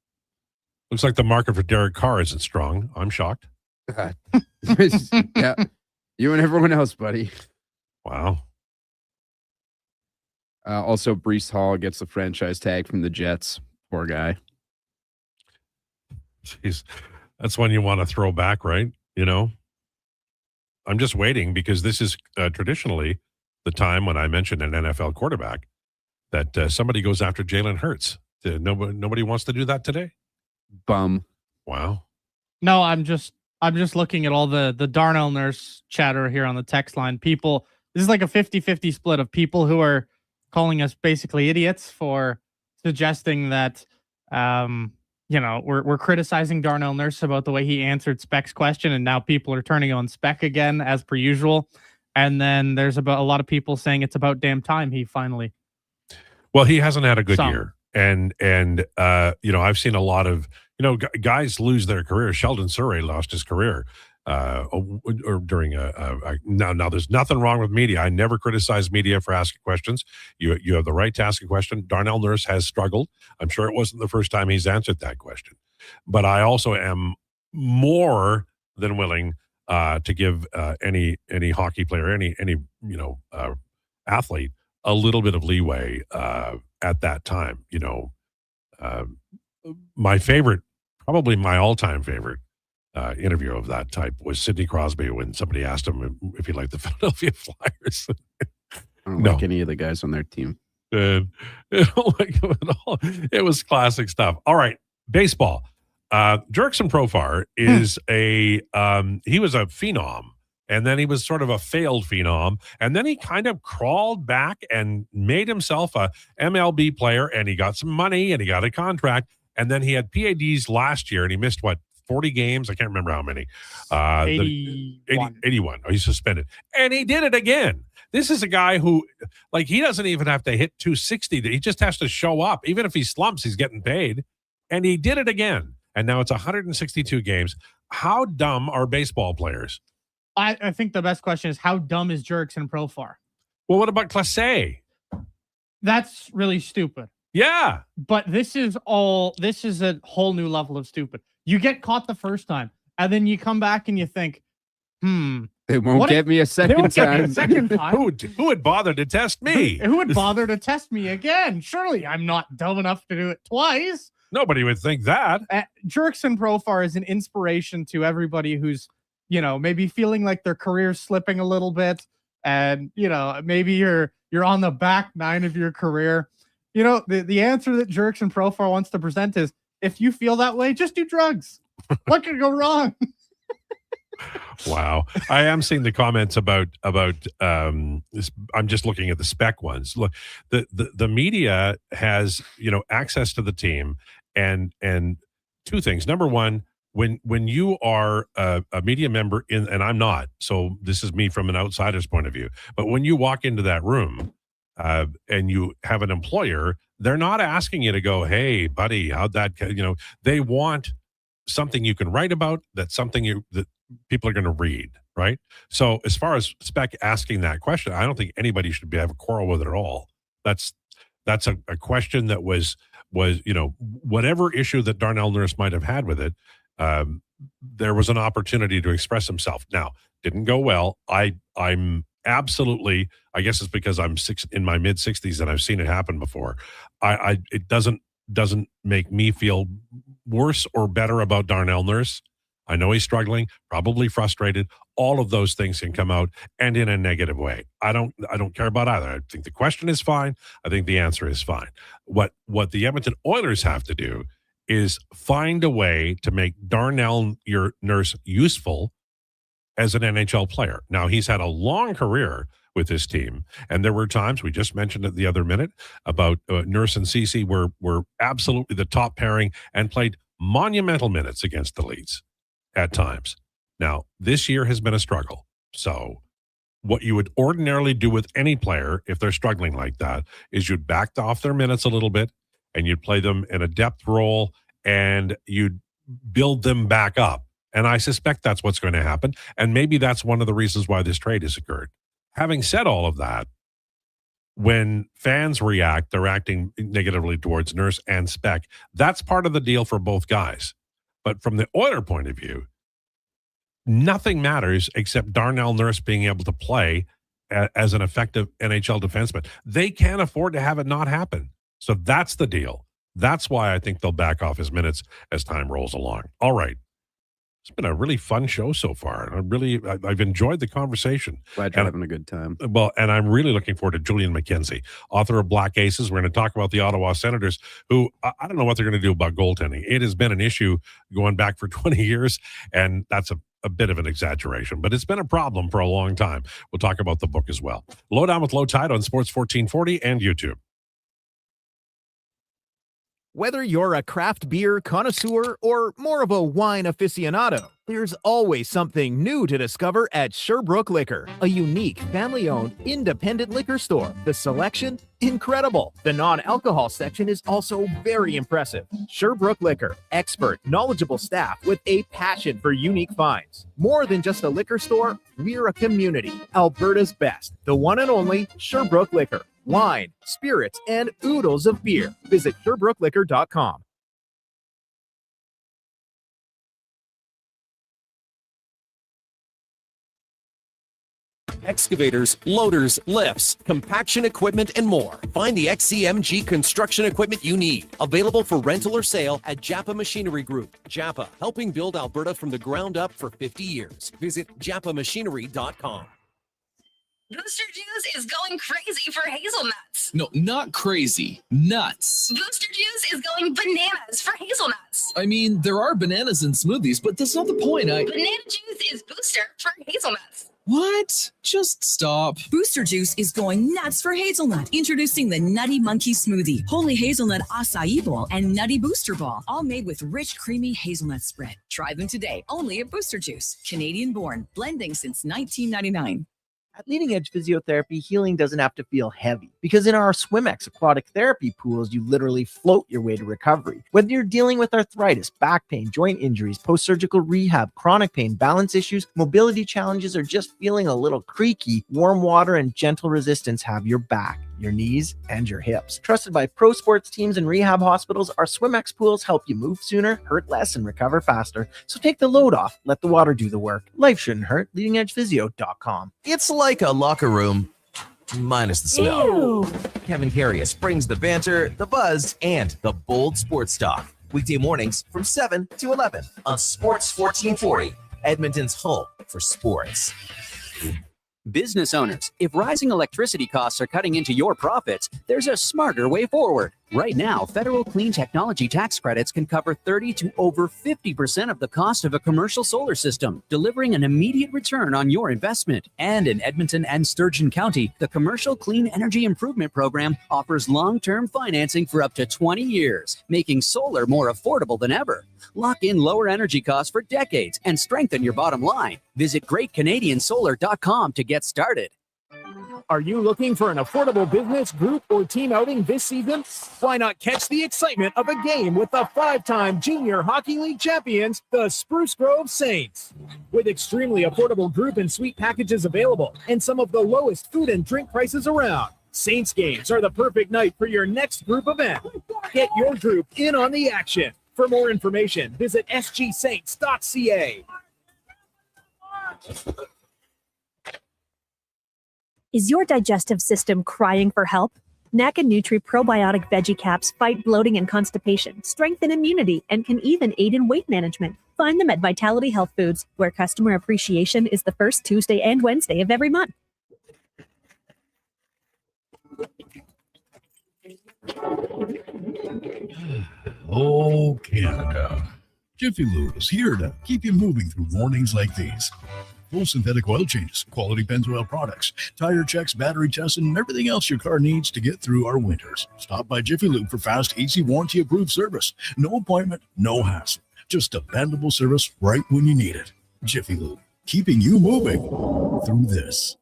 Looks like the market for Derek Carr isn't strong. I'm shocked. Yeah. You and everyone else, buddy. Wow. Also, Breece Hall gets the franchise tag from the Jets. Poor guy. Jeez. That's one you want to throw back, right? You know? I'm just waiting because this is traditionally the time when I mention an NFL quarterback that somebody goes after Jalen Hurts. Nobody wants to do that today? Bum. Wow. No, I'm just looking at all the Darnell Nurse chatter here on the text line. People, this is like a 50-50 split of people who are calling us basically idiots for suggesting that we're criticizing Darnell Nurse about the way he answered Speck's question, and now people are turning on Speck again as per usual. And then there's a lot of people saying it's about damn time he finally. Well, he hasn't had a good year, and I've seen a lot of guys lose their career. Sheldon Surrey lost his career or during now there's nothing wrong with media. I never criticize media for asking questions. You have the right to ask a question. Darnell Nurse has struggled. I'm sure it wasn't the first time he's answered that question, but I also am more than willing to give any hockey player, any athlete a little bit of leeway at that time. My favorite, probably my all-time favorite interview of that type was Sidney Crosby when somebody asked him if he liked the Philadelphia Flyers. I don't like any of the guys on their team. I don't like them at all. It was classic stuff. All right, baseball. Jurickson Profar is he was a phenom, and then he was sort of a failed phenom, and then he kind of crawled back and made himself a MLB player, and he got some money, and he got a contract, and then he had PADs last year, and he missed, 40 games? I can't remember how many. 81. Oh, he's suspended. And he did it again. This is a guy who, he doesn't even have to hit 260. He just has to show up. Even if he slumps, he's getting paid. And he did it again. And now it's 162 games. How dumb are baseball players? I think the best question is, how dumb is Jurickson Profar? Well, what about Clase? That's really stupid. Yeah. But this is a whole new level of stupid. You get caught the first time, and then you come back and you think, they won't get me a second time. Who would bother to test me? Who would bother to test me again? Surely I'm not dumb enough to do it twice. Nobody would think that. Jurickson Profar is an inspiration to everybody who's, maybe feeling like their career's slipping a little bit, and maybe you're on the back nine of your career. The answer that Jurickson Profar wants to present is, if you feel that way, just do drugs. What could go wrong? Wow. I am seeing the comments about this. I'm just looking at the spec ones. Look, the media has, access to the team and two things. Number one, when you are a media member and I'm not, so this is me from an outsider's point of view, but when you walk into that room, and you have an employer, they're not asking you to go, hey, buddy, how'd that, they want something you can write about, that's something that people are going to read, right? So as far as Spec asking that question, I don't think anybody should have a quarrel with it at all. That's a question that was, whatever issue that Darnell Nurse might have had with it, there was an opportunity to express himself. Now, didn't go well. I'm absolutely, I guess it's because I'm in my mid 60s and I've seen it happen before. It doesn't make me feel worse or better about Darnell Nurse. I know he's struggling, probably frustrated. All of those things can come out, and in a negative way. I don't care about either. I think the question is fine. I think the answer is fine. What the Edmonton Oilers have to do is find a way to make Darnell Nurse useful as an NHL player. Now, he's had a long career with this team, and there were times, we just mentioned it the other minute, about Nurse and Ceci were absolutely the top pairing and played monumental minutes against the Leafs at times. Now, this year has been a struggle. So what you would ordinarily do with any player if they're struggling like that is you'd back off their minutes a little bit and you'd play them in a depth role and you'd build them back up. And I suspect that's what's going to happen. And maybe that's one of the reasons why this trade has occurred. Having said all of that, when fans react, they're acting negatively towards Nurse and Spec. That's part of the deal for both guys. But from the Oiler point of view, nothing matters except Darnell Nurse being able to play as an effective NHL defenseman. They can't afford to have it not happen. So that's the deal. That's why I think they'll back off his minutes as time rolls along. All right. It's been a really fun show so far. I've enjoyed the conversation. Glad you're having a good time. Well, and I'm really looking forward to Julian McKenzie, author of Black Aces. We're going to talk about the Ottawa Senators, who I don't know what they're going to do about goaltending. It has been an issue going back for 20 years, and that's a bit of an exaggeration, but it's been a problem for a long time. We'll talk about the book as well. Lowdown with Lowetide on Sports 1440 and YouTube. Whether you're a craft beer connoisseur or more of a wine aficionado, there's always something new to discover at Sherbrooke Liquor, a unique family-owned independent liquor store. The selection? Incredible. The non-alcohol section is also very impressive. Sherbrooke Liquor, expert, knowledgeable staff with a passion for unique finds. More than just a liquor store, we're a community. Alberta's best, the one and only Sherbrooke Liquor. Wine, spirits, and oodles of beer. Visit SherbrookeLiquor.com. Excavators, loaders, lifts, compaction equipment, and more. Find the XCMG construction equipment you need. Available for rental or sale at Japa Machinery Group. Japa, helping build Alberta from the ground up for 50 years. Visit japamachinery.com. Booster Juice is going crazy for hazelnuts. No, not crazy. Nuts. Booster Juice is going bananas for hazelnuts. I mean, there are bananas in smoothies, but that's not the point. Banana juice is booster for hazelnuts. What? Just stop. Booster Juice is going nuts for hazelnut. Introducing the Nutty Monkey Smoothie, Holy Hazelnut Acai Bowl, and Nutty Booster Ball, all made with rich, creamy hazelnut spread. Try them today, only at Booster Juice. Canadian born, blending since 1999. At Leading Edge Physiotherapy, healing doesn't have to feel heavy, because in our SwimX aquatic therapy pools, you literally float your way to recovery. Whether you're dealing with arthritis, back pain, joint injuries, post-surgical rehab, chronic pain, balance issues, mobility challenges, or just feeling a little creaky, warm water and gentle resistance have your back, your knees, and your hips. Trusted by pro sports teams and rehab hospitals, our SwimX pools help you move sooner, hurt less, and recover faster. So take the load off. Let the water do the work. Life shouldn't hurt. LeadingEdgePhysio.com. It's like a locker room, minus the smell. Ew. Kevin Carius brings the banter, the buzz, and the bold sports talk. Weekday mornings from 7 to 11 on Sports 1440, Edmonton's home for sports. Business owners, if rising electricity costs are cutting into your profits, there's a smarter way forward. Right now, federal clean technology tax credits can cover 30 to over 50% of the cost of a commercial solar system, delivering an immediate return on your investment. And in Edmonton and Sturgeon County, the Commercial Clean Energy Improvement Program offers long-term financing for up to 20 years, making solar more affordable than ever. Lock in lower energy costs for decades and strengthen your bottom line. Visit GreatCanadianSolar.com to get started. Are you looking for an affordable business, group, or team outing this season? Why not catch the excitement of a game with the 5-time Junior Hockey League champions, the Spruce Grove Saints? With extremely affordable group and suite packages available and some of the lowest food and drink prices around, Saints games are the perfect night for your next group event. Get your group in on the action. For more information, visit sgsaints.ca. Is your digestive system crying for help? NAC and Nutri probiotic veggie caps fight bloating and constipation, strengthen immunity, and can even aid in weight management. Find them at Vitality Health Foods, where customer appreciation is the first Tuesday and Wednesday of every month. Oh, Canada. Jiffy Lube is here to keep you moving through mornings like these. Full synthetic oil changes, quality Pennzoil products, tire checks, battery tests, and everything else your car needs to get through our winters. Stop by Jiffy Lube for fast, easy, warranty-approved service. No appointment, no hassle. Just dependable service right when you need it. Jiffy Lube, keeping you moving through this.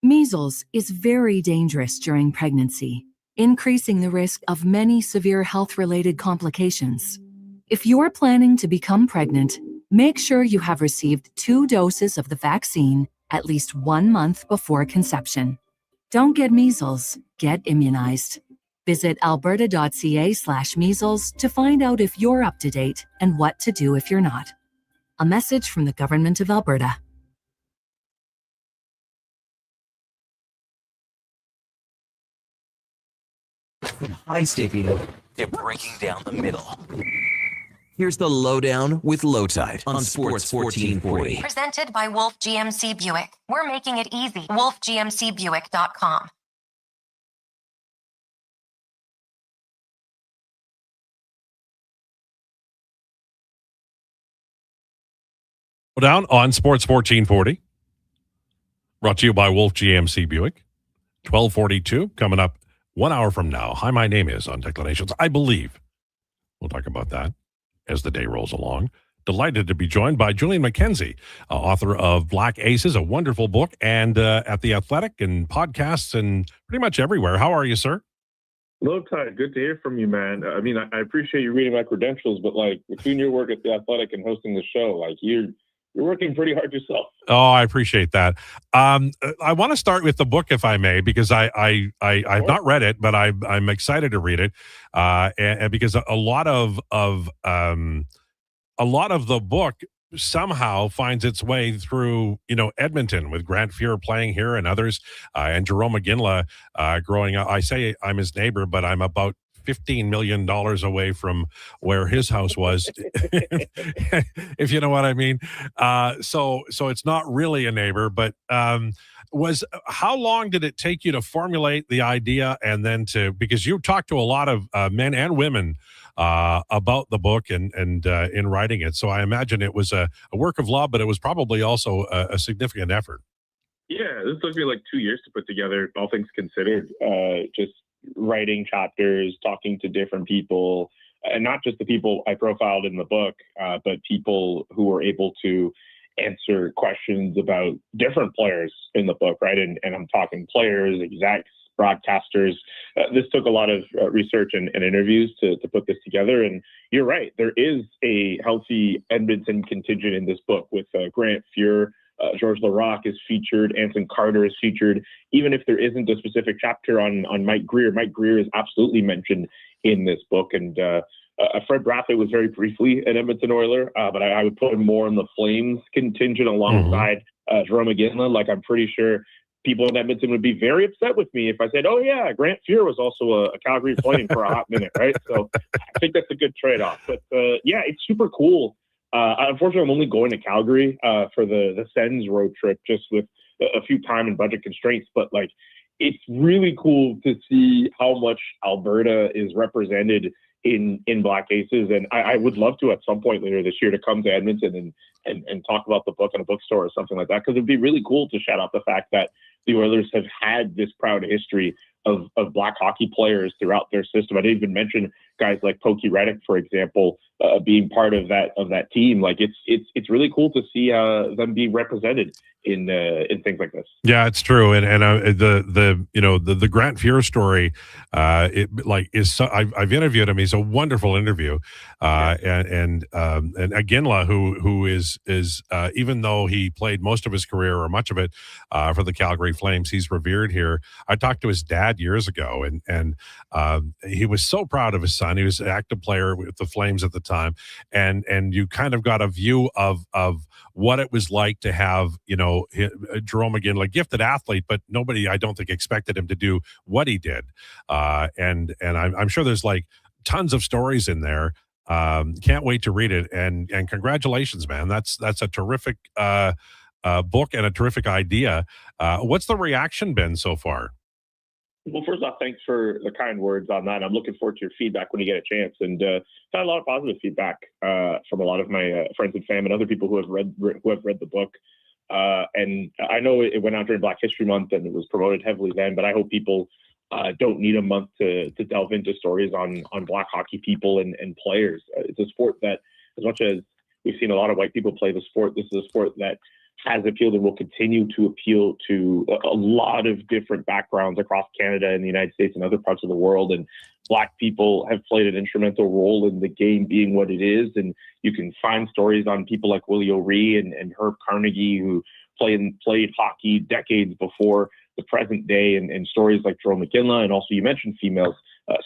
Measles is very dangerous during pregnancy, increasing the risk of many severe health-related complications. If you're planning to become pregnant, make sure you have received 2 doses of the vaccine at least 1 month before conception. Don't get measles, get immunized. Visit alberta.ca/measles to find out if you're up to date and what to do if you're not. A message from the Government of Alberta. from high sticking to breaking down the middle. Here's the Lowdown with Lowetide on Sports 1440. Presented by Wolf GMC Buick. We're making it easy. WolfGMCBuick.com. Down on Sports 1440. Brought to you by Wolf GMC Buick. 1242 coming up 1 hour from now. Hi, my name is on Declinations, I believe. We'll talk about that as the day rolls along. Delighted to be joined by Julian McKenzie, author of Black Aces, a wonderful book, and at The Athletic and podcasts and pretty much everywhere. How are you, sir? Lowetide, good to hear from you, man. I mean, I appreciate you reading my credentials, but like between your work at The Athletic and hosting the show, like you're working pretty hard yourself. Oh, I appreciate that. I want to start with the book, if I may, because I've not read it, but I'm excited to read it, and because a lot of the book somehow finds its way through, Edmonton with Grant Fuhr playing here and others, and Jerome McGinley growing up. I say I'm his neighbor, but I'm about $15 million away from where his house was, if you know what I mean. So it's not really a neighbor, but how long did it take you to formulate the idea and then because you talked to a lot of men and women about the book and in writing it. So I imagine it was a work of love, but it was probably also a significant effort. Yeah, this took me like 2 years to put together, all things considered. Just writing chapters, talking to different people, and not just the people I profiled in the book, but people who were able to answer questions about different players in the book, right? And I'm talking players, execs, broadcasters. This took a lot of research and interviews to put this together. And you're right, there is a healthy Edmonton contingent in this book with Grant Fuhr. George Larocque is featured. Anson Carter is featured. Even if there isn't a specific chapter on Mike Greer is absolutely mentioned in this book. And Fred Brathwaite was very briefly an Edmonton Oiler, but I would put him more in the Flames contingent alongside Jerome McGinley. Like, I'm pretty sure people in Edmonton would be very upset with me if I said, oh yeah, Grant Fuhr was also a Calgary Flame for a hot minute, right? So I think that's a good trade-off. But yeah, it's super cool. Unfortunately, I'm only going to Calgary for the Sens road trip, just with a few time and budget constraints. But like, it's really cool to see how much Alberta is represented in Black Aces, and I would love to at some point later this year to come to Edmonton and talk about the book in a bookstore or something like that, because it'd be really cool to shout out the fact that the Oilers have had this proud history of Black hockey players throughout their system. I didn't even mention guys like Pokey Reddick, for example, being part of that team. Like, it's really cool to see them be represented in things like this. Yeah, it's true. And the Grant Fuhr story, I've interviewed him. He's a wonderful interview. And Aginla, who is even though he played most of his career or much of it for the Calgary Flames, he's revered here. I talked to his dad years ago, and he was so proud of his son. He was an active player with the Flames at the time, and you kind of got a view of what it was like to have, Jerome McGinley, gifted athlete, but nobody, I don't think, expected him to do what he did. And I'm sure there's like tons of stories in there. Can't wait to read it. And congratulations, man. That's a terrific book and a terrific idea. What's the reaction been so far? Well, first off, thanks for the kind words on that. I'm looking forward to your feedback when you get a chance. And had a lot of positive feedback from a lot of my friends and fam and other people who have read the book. And I know it went out during Black History Month and it was promoted heavily then, but I hope people don't need a month to delve into stories on Black hockey people and players. It's a sport that, as much as we've seen a lot of white people play the sport, this is a sport that has appealed and will continue to appeal to a lot of different backgrounds across Canada and the United States and other parts of the world. And Black people have played an instrumental role in the game being what it is. And you can find stories on people like Willie O'Ree and Herb Carnegie, who played hockey decades before the present day, and stories like Jerome McGinley. And also, you mentioned females,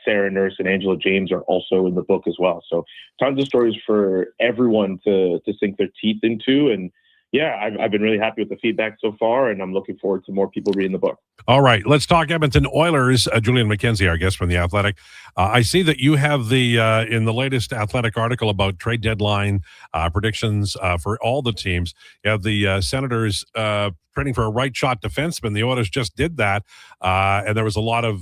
Sarah Nurse and Angela James are also in the book as well. So tons of stories for everyone to sink their teeth into. And Yeah, I've been really happy with the feedback so far, and I'm looking forward to more people reading the book. All right, let's talk Edmonton Oilers. Julian McKenzie, our guest from The Athletic. I see that you have in the latest Athletic article about trade deadline predictions for all the teams. You have the Senators trading for a right shot defenseman. The Oilers just did that, and there was a lot of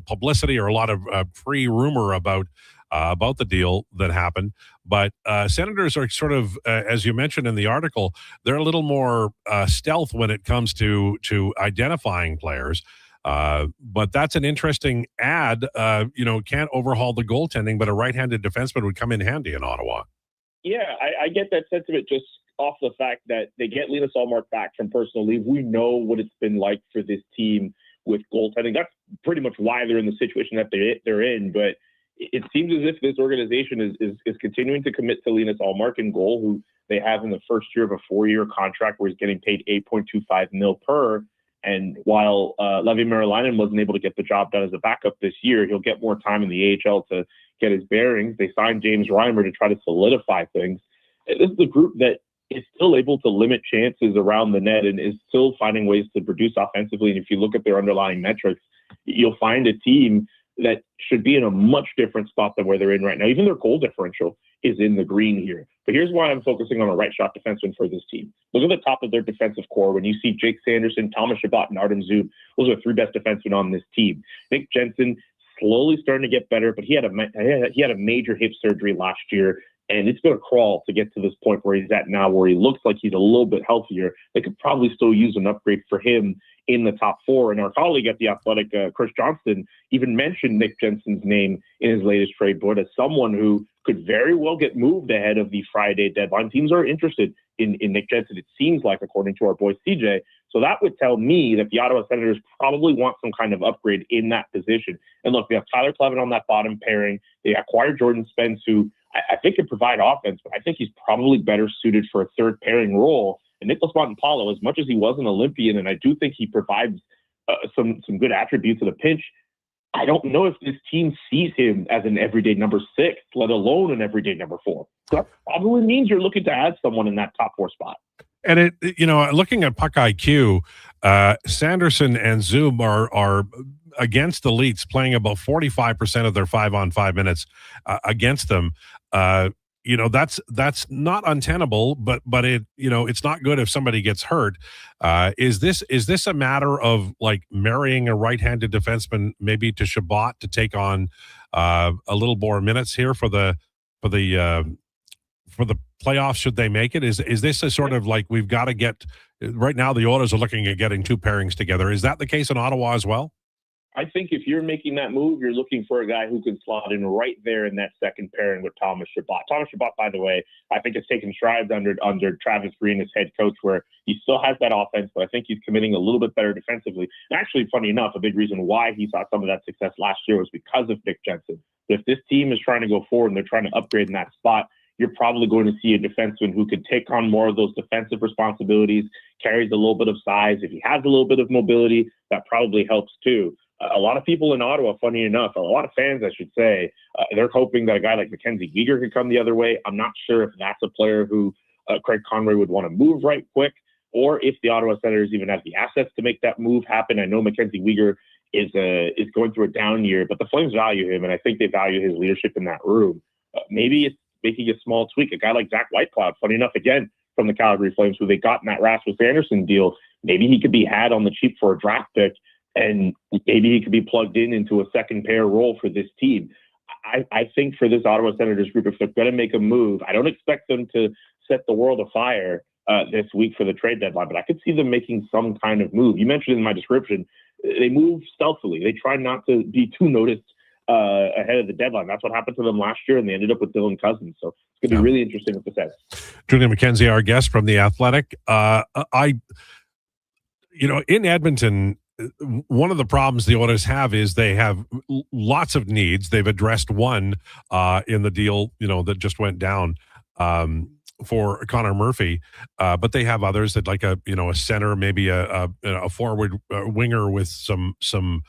publicity or a lot of pre-rumor about the deal that happened. But Senators are sort of, as you mentioned in the article, they're a little more stealth when it comes to identifying players. But that's an interesting ad. Can't overhaul the goaltending, but a right-handed defenseman would come in handy in Ottawa. Yeah, I get that sentiment just off the fact that they get Linus Ullmark back from personal leave. We know what it's been like for this team with goaltending. That's pretty much why they're in the situation that they're in. But it seems as if this organization is continuing to commit to Linus Ullmark in goal, who they have in the first year of a 4-year contract where he's getting paid $8.25 million per. And while Levi Merilainen wasn't able to get the job done as a backup this year, he'll get more time in the AHL to get his bearings. They signed James Reimer to try to solidify things. And this is a group that is still able to limit chances around the net and is still finding ways to produce offensively. And if you look at their underlying metrics, you'll find a team that should be in a much different spot than where they're in right now. Even their goal differential is in the green here. But here's why I'm focusing on a right shot defenseman for this team. Look at the top of their defensive core. When you see Jake Sanderson, Thomas Chabot, and Artem Zub, those are the 3 best defensemen on this team. Nick Jensen slowly starting to get better, but he had a major hip surgery last year, and it's been a crawl to get to this point where he's at now, where he looks like he's a little bit healthier. They could probably still use an upgrade for him in the top 4. And our colleague at The Athletic, Chris Johnston, even mentioned Nick Jensen's name in his latest trade board as someone who could very well get moved ahead of the Friday deadline. Teams are interested in Nick Jensen, it seems like, according to our boy CJ. So that would tell me that the Ottawa Senators probably want some kind of upgrade in that position. And look, they have Tyler Clevin on that bottom pairing. They acquired Jordan Spence, who I think can provide offense, but I think he's probably better suited for a third pairing role. And Nicholas Montempalo, as much as he was an Olympian, and I do think he provides some good attributes at a pinch, I don't know if this team sees him as an everyday number 6, let alone an everyday number 4. So that probably means you're looking to add someone in that top 4 spot. And looking at Puck IQ, Sanderson and Zub are against the Leafs, playing about 45% of their 5-on-5 minutes against them. That's not untenable, but it's not good if somebody gets hurt. Is this a matter of like marrying a right-handed defenseman maybe to Chabot to take on a little more minutes here for the playoffs should they make it? Is this a sort of like we've got to get right now? The Oilers are looking at getting 2 pairings together. Is that the case in Ottawa as well? I think if you're making that move, you're looking for a guy who can slot in right there in that second pairing with Thomas Chabot. Thomas Chabot, by the way, I think has taken strides under Travis Green as head coach, where he still has that offense, but I think he's committing a little bit better defensively. And actually, funny enough, a big reason why he saw some of that success last year was because of Nick Jensen. But if this team is trying to go forward and they're trying to upgrade in that spot, you're probably going to see a defenseman who can take on more of those defensive responsibilities, carries a little bit of size. If he has a little bit of mobility, that probably helps too. A lot of people in Ottawa, funny enough, a lot of fans, I should say, they're hoping that a guy like Mackenzie Weegar could come the other way. I'm not sure if that's a player who Craig Conroy would want to move right quick, or if the Ottawa Senators even have the assets to make that move happen. I know Mackenzie Weegar is going through a down year, but the Flames value him, and I think they value his leadership in that room. Maybe it's making a small tweak. A guy like Zach Whitecloud, funny enough, again, from the Calgary Flames, who they got in that Rasmus Anderson deal, maybe he could be had on the cheap for a draft pick, and maybe he could be plugged into a second pair role for this team. I think for this Ottawa Senators group, if they're going to make a move, I don't expect them to set the world afire this week for the trade deadline, but I could see them making some kind of move. You mentioned in my description, they move stealthily. They try not to be too noticed ahead of the deadline. That's what happened to them last year, and they ended up with Dylan Cousins. So it's going to be really interesting with the Sens. Julian McKenzie, our guest from The Athletic. In Edmonton, one of the problems the Oilers have is they have lots of needs. They've addressed one in the deal, that just went down for Conor Murphy, but they have others that like a center, maybe a forward winger with some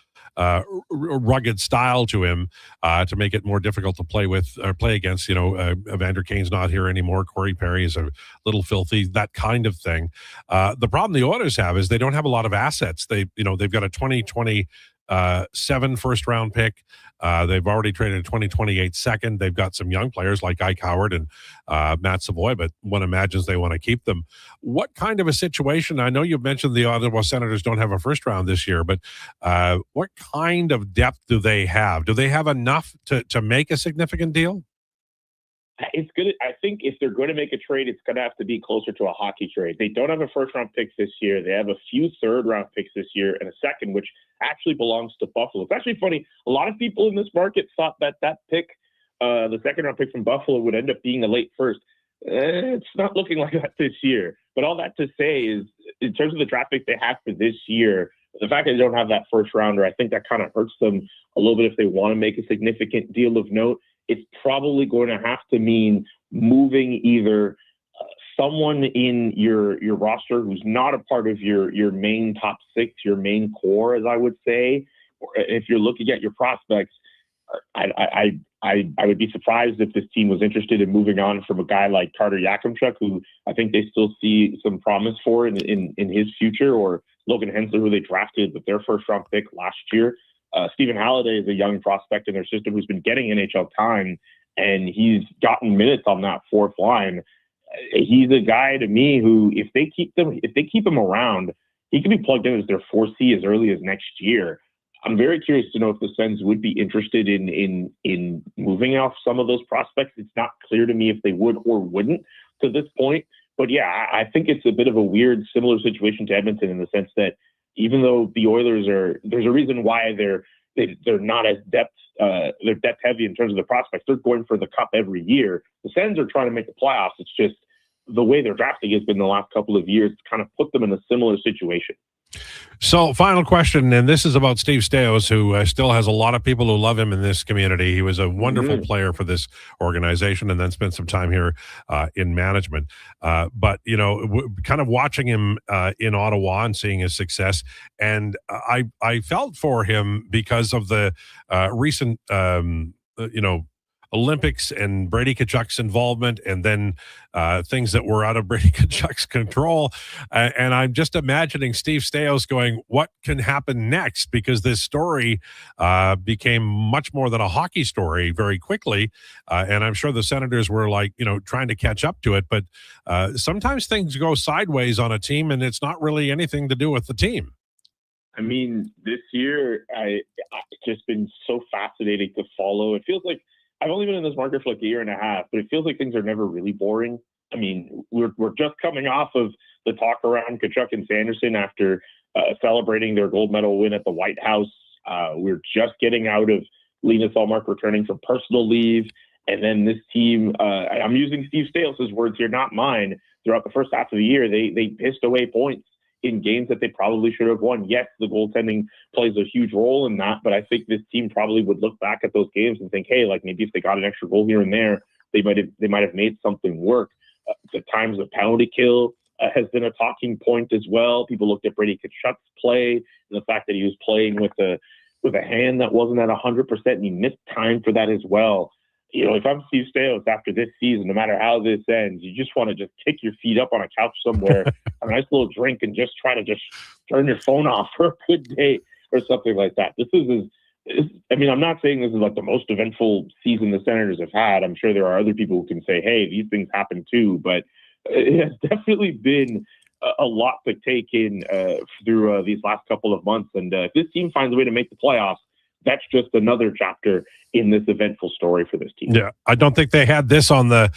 rugged style to him to make it more difficult to play with or play against. Evander Kane's not here anymore. Corey Perry is a little filthy, that kind of thing. The problem the Oilers have is they don't have a lot of assets. They've got a 2027 first round pick. They've already traded a 2028 second. They've got some young players like Ike Howard and Matt Savoy, but one imagines they want to keep them. What kind of a situation? I know you've mentioned the Ottawa Senators don't have a first round this year, but what kind of depth do they have? Do they have enough to make a significant deal? It's good. I think if they're going to make a trade, it's going to have to be closer to a hockey trade. They don't have a first-round pick this year. They have a few third-round picks this year and a second, which actually belongs to Buffalo. It's actually funny. A lot of people in this market thought that pick, the second-round pick from Buffalo, would end up being a late first. It's not looking like that this year. But all that to say is, in terms of the draft pick they have for this year, the fact that they don't have that first-rounder, I think that kind of hurts them a little bit if they want to make a significant deal of note. It's probably going to have to mean moving either someone in your roster who's not a part of your main top six, your main core, as I would say. Or if you're looking at your prospects, I would be surprised if this team was interested in moving on from a guy like Carter Yakimchuk, who I think they still see some promise for in his future, or Logan Hensler, who they drafted with their first round pick last year. Stephen Halliday is a young prospect in their system who's been getting NHL time, and he's gotten minutes on that fourth line. He's a guy to me who, if they keep him around, he can be plugged in as their 4C as early as next year. I'm very curious to know if the Sens would be interested in moving off some of those prospects. It's not clear to me if they would or wouldn't to this point. But yeah, I think it's a bit of a weird, similar situation to Edmonton in the sense that even though the Oilers there's a reason why they're not as they're depth heavy in terms of the prospects. They're going for the cup every year. The Sens are trying to make the playoffs. It's just the way they're drafting has been the last couple of years to kind of put them in a similar situation. So, final question, and this is about Steve Staios, who still has a lot of people who love him in this community. He was a wonderful player for this organization and then spent some time here in management. But, kind of watching him in Ottawa and seeing his success, and I felt for him because of the recent, Olympics and Brady Tkachuk's involvement, and then things that were out of Brady Tkachuk's control. And I'm just imagining Steve Staios going, what can happen next? Because this story became much more than a hockey story very quickly. And I'm sure the Senators were trying to catch up to it. But sometimes things go sideways on a team, and it's not really anything to do with the team. I mean, this year, it's just been so fascinating to follow. It feels like I've only been in this market for like a year and a half, but it feels like things are never really boring. I mean, we're just coming off of the talk around Tkachuk and Sanderson after celebrating their gold medal win at the White House. We're just getting out of Linus Ullmark returning from personal leave. And then this team, I'm using Steve Staios' words here, not mine. Throughout the first half of the year, they pissed away points in games that they probably should have won. Yes, the goaltending plays a huge role in that, but I think this team probably would look back at those games and think, hey, like maybe if they got an extra goal here and there, they might have made something work. The times of penalty kill has been a talking point as well. People looked at Brady Tkachuk's play and the fact that he was playing with a hand that wasn't at 100%, and he missed time for that as well. If I'm Steve Staios after this season, no matter how this ends, you just want to just kick your feet up on a couch somewhere, have a nice little drink, and just try to turn your phone off for a good day or something like that. I'm not saying this is like the most eventful season the Senators have had. I'm sure there are other people who can say, hey, these things happen too, but it has definitely been a lot to take in through these last couple of months. And if this team finds a way to make the playoffs, that's just another chapter in this eventful story for this team. Yeah, I don't think they had this on the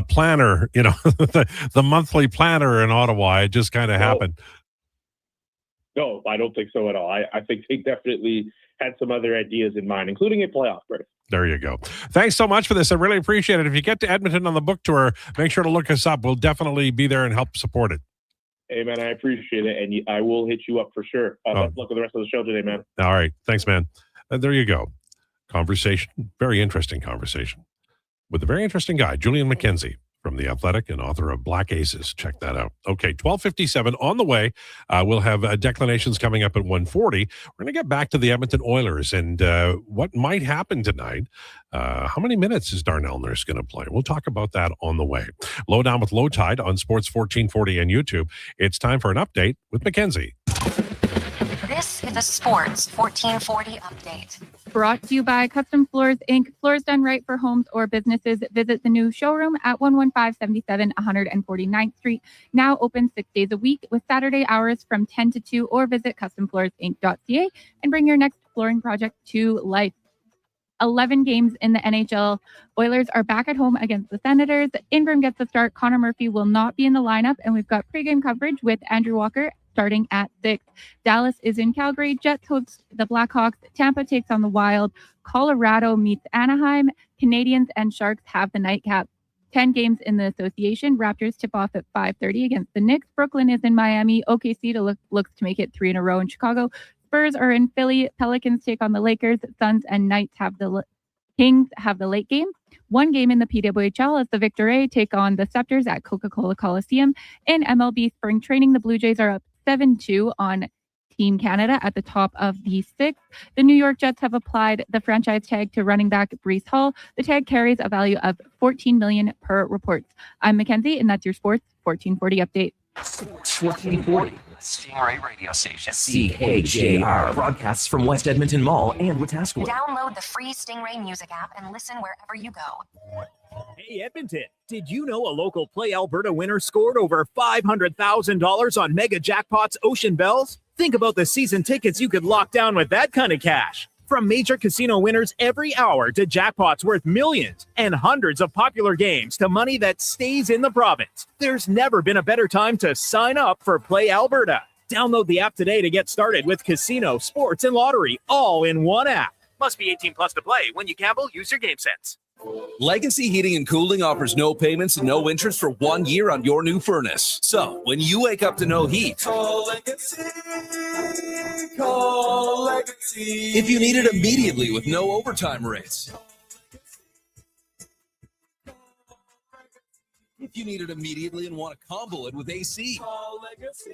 planner, the monthly planner in Ottawa. It just kind of happened. No, I don't think so at all. I think they definitely had some other ideas in mind, including a playoff berth. There you go. Thanks so much for this. I really appreciate it. If you get to Edmonton on the book tour, make sure to look us up. We'll definitely be there and help support it. Hey, man, I appreciate it, and I will hit you up for sure. Best luck with the rest of the show today, man. All right. Thanks, man. There you go. Conversation. Very interesting conversation with a very interesting guy, Julian McKenzie from The Athletic and author of Black Aces. Check that out. Okay, 12:57 on the way. We'll have Declinations coming up at 1:40. We're going to get back to the Edmonton Oilers and what might happen tonight. How many minutes is Darnell Nurse going to play? We'll talk about that on the way. Lowdown with Lowetide on Sports 1440 and YouTube. It's time for an update with McKenzie. This is a Sports 1440 update. Brought to you by Custom Floors, Inc. Floors done right for homes or businesses. Visit the new showroom at 11577 149th Street. Now open 6 days a week with Saturday hours from 10 to 2, or visit customfloorsinc.ca and bring your next flooring project to life. 11 games in the NHL. Oilers are back at home against the Senators. Ingram gets the start. Conor Murphy will not be in the lineup, and we've got pregame coverage with Andrew Walker starting at 6. Dallas is in Calgary. Jets host the Blackhawks. Tampa takes on the Wild. Colorado meets Anaheim. Canadians and Sharks have the nightcap. 10 games in the association. Raptors tip off at 5:30 against the Knicks. Brooklyn is in Miami. OKC looks to make it 3 in a row in Chicago. Spurs are in Philly. Pelicans take on the Lakers. Suns and Knights have Kings have the late game. 1 game in the PWHL as the Victor A take on the Scepters at Coca-Cola Coliseum. In MLB spring training, the Blue Jays are up 7-2 on Team Canada at the top of the 6th. The New York Jets have applied the franchise tag to running back Breece Hall. The tag carries a value of $14 million per reports. I'm Mackenzie, and that's your Sports 1440 update. Sports 1440, Stingray radio station. CKJR broadcasts from West Edmonton Mall and Wetaskiwin. Download the free Stingray music app and listen wherever you go. Hey, Edmonton, did you know a local Play Alberta winner scored over $500,000 on Mega Jackpots Ocean Bells? Think about the season tickets you could lock down with that kind of cash. From major casino winners every hour to jackpots worth millions and hundreds of popular games to money that stays in the province, there's never been a better time to sign up for Play Alberta. Download the app today to get started with casino, sports, and lottery all in one app. Must be 18 plus to play. When you gamble, use your game sense. Legacy Heating and Cooling offers no payments and no interest for 1 year on your new furnace. So, when you wake up to no heat, call Legacy. Call Legacy. If you need it immediately with no overtime rates. If you need it immediately and want to combo it with AC. Call Legacy.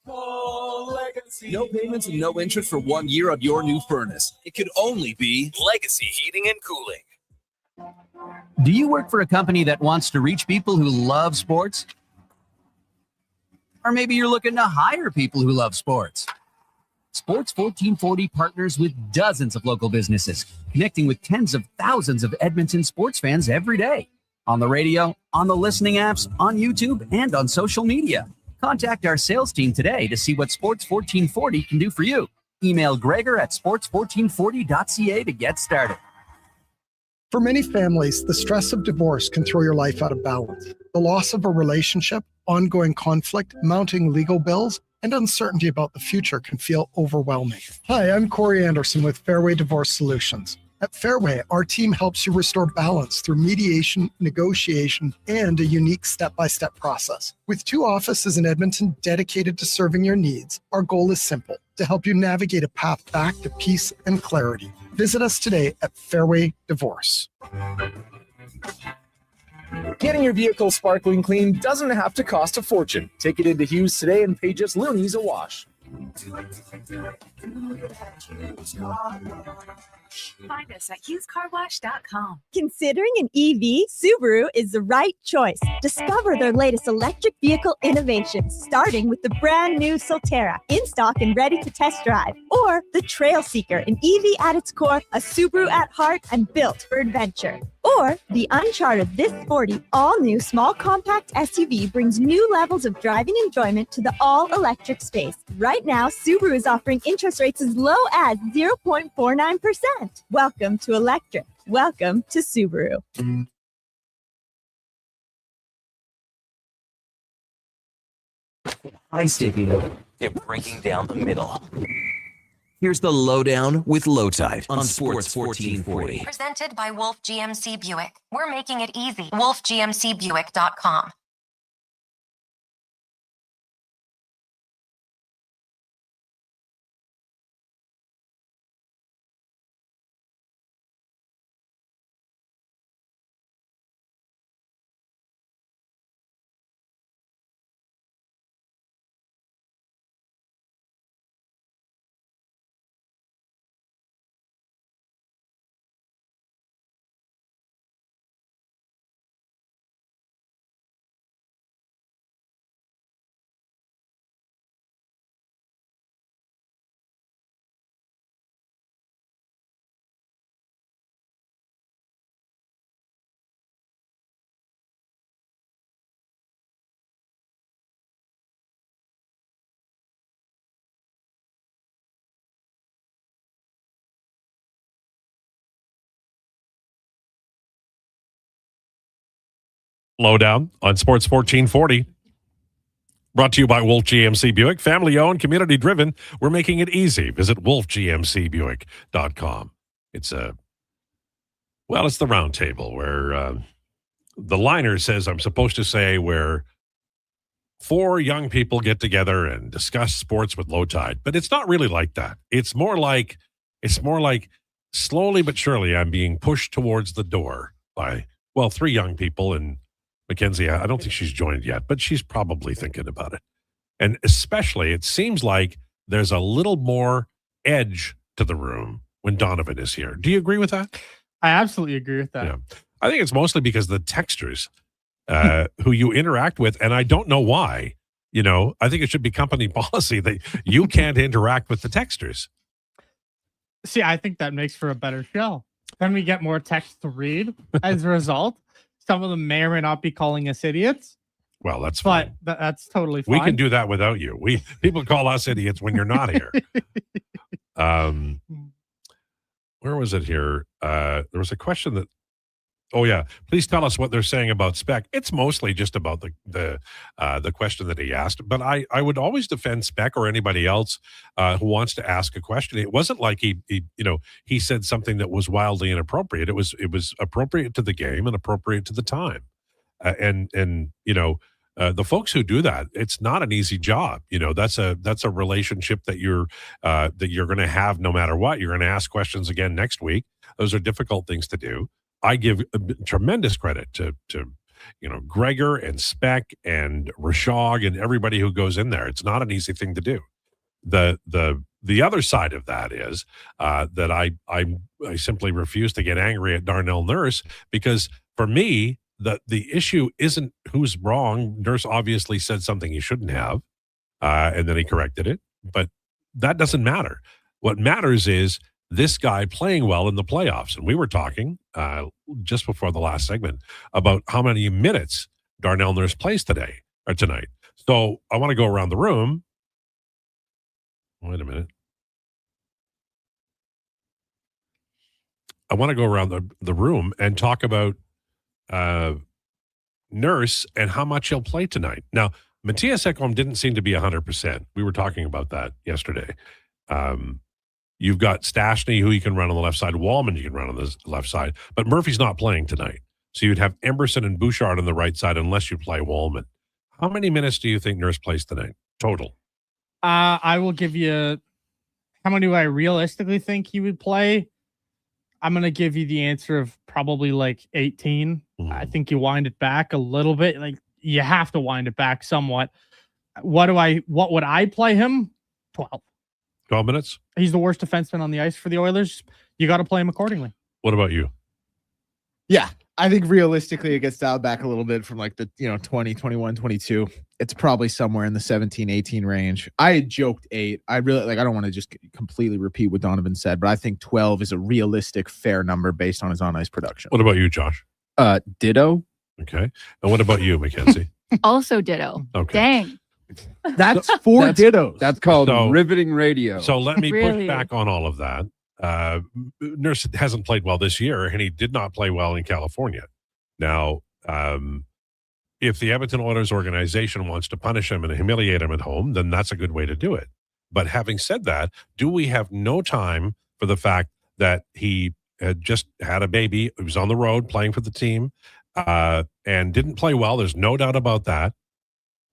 Call Legacy. No payments and no interest for 1 year on your new furnace. It could only be Legacy Heating and Cooling. Do you work for a company that wants to reach people who love sports? Or maybe you're looking to hire people who love sports. Sports 1440 partners with dozens of local businesses, connecting with tens of thousands of Edmonton sports fans every day. On the radio, on the listening apps, on YouTube, and on social media. Contact our sales team today to see what Sports 1440 can do for you. Email Gregor at sports1440.ca to get started. For many families, the stress of divorce can throw your life out of balance. The loss of a relationship, ongoing conflict, mounting legal bills, and uncertainty about the future can feel overwhelming. Hi, I'm Corey Anderson with Fairway Divorce Solutions. At Fairway, our team helps you restore balance through mediation, negotiation, and a unique step-by-step process. With 2 offices in Edmonton dedicated to serving your needs, our goal is simple: to help you navigate a path back to peace and clarity. Visit us today at Fairway Divorce. Getting your vehicle sparkling clean doesn't have to cost a fortune. Take it into Hughes today and pay just loonies a wash. Find us at hughescarwash.com. Considering an EV, Subaru is the right choice. Discover their latest electric vehicle innovations, starting with the brand new Solterra, in stock and ready to test drive. Or the Trail Seeker, an EV at its core, a Subaru at heart, and built for adventure. Or the Uncharted This Sporty, all-new small compact SUV brings new levels of driving enjoyment to the all-electric space. Right now, Subaru is offering interest rates as low as 0.49%. Welcome to electric. Welcome to Subaru. Hi, Sticky. They're breaking down the middle. Here's the Lowdown with Lowetide on Sports 1440. Presented by Wolf GMC Buick. We're making it easy. WolfGMCBuick.com. Lowdown on Sports 1440. Brought to you by Wolf GMC Buick. Family owned, community driven. We're making it easy. Visit wolfgmcbuick.com. It's the Roundtable where the liner says I'm supposed to say where 4 young people get together and discuss sports with Lowetide. But it's not really like that. It's more like slowly but surely I'm being pushed towards the door by 3 young people, and McKenzie, I don't think she's joined yet, but she's probably thinking about it. And especially, it seems like there's a little more edge to the room when Donovan is here. Do you agree with that? I absolutely agree with that. Yeah. I think it's mostly because the texters who you interact with, and I don't know why, I think it should be company policy that you can't interact with the texters. See, I think that makes for a better show. Then we get more text to read as a result. Some of them may or may not be calling us idiots. Well, that's fine. But that's totally fine. We can do that without you. People call us idiots when you're not here. Where was it here? There was a question that, please tell us what they're saying about Spec. It's mostly just about the question that he asked. But I would always defend Spec or anybody else who wants to ask a question. It wasn't like he said something that was wildly inappropriate. It was appropriate to the game and appropriate to the time. The folks who do that, it's not an easy job. That's a relationship that you're going to have no matter what. You're going to ask questions again next week. Those are difficult things to do. I give tremendous credit to Gregor and Speck and Rashog and everybody who goes in there. It's not an easy thing to do. The other side of that is that I simply refuse to get angry at Darnell Nurse, because for me, the issue isn't who's wrong. Nurse obviously said something he shouldn't have, and then he corrected it. But that doesn't matter. What matters is this guy playing well in the playoffs. And we were talking just before the last segment about how many minutes Darnell Nurse plays tonight. So I want to go around the room. Wait a minute. I want to go around the room and talk about Nurse and how much he'll play tonight. Now, Matthias Ekholm didn't seem to be 100%. We were talking about that yesterday. You've got Stastny, who you can run on the left side. Wallman, you can run on the left side. But Murphy's not playing tonight. So you'd have Emberson and Bouchard on the right side unless you play Wallman. How many minutes do you think Nurse plays tonight, total? I will give you, how many do I realistically think he would play? I'm going to give you the answer of probably like 18. I think you wind it back a little bit. Like, you have to wind it back somewhat. What would I play him? 12. 12 minutes? He's the worst defenseman on the ice for the Oilers. You got to play him accordingly. What about you? Yeah, I think realistically it gets dialed back a little bit from like the 20, 21, 22. It's probably somewhere in the 17, 18 range. I had joked 8. I don't want to just completely repeat what Donovan said, but I think 12 is a realistic, fair number based on his on-ice production. What about you, Josh? Ditto. Okay. And what about you, Mackenzie? Also ditto. Okay. Dang. That's 4 dittos. That's called riveting radio. So let me Really? push back on all of that. Nurse hasn't played well this year, and he did not play well in California. Now, if the Edmonton Oilers organization wants to punish him and humiliate him at home, then that's a good way to do it. But having said that, do we have no time for the fact that he had just had a baby, he was on the road playing for the team, and didn't play well? There's no doubt about that.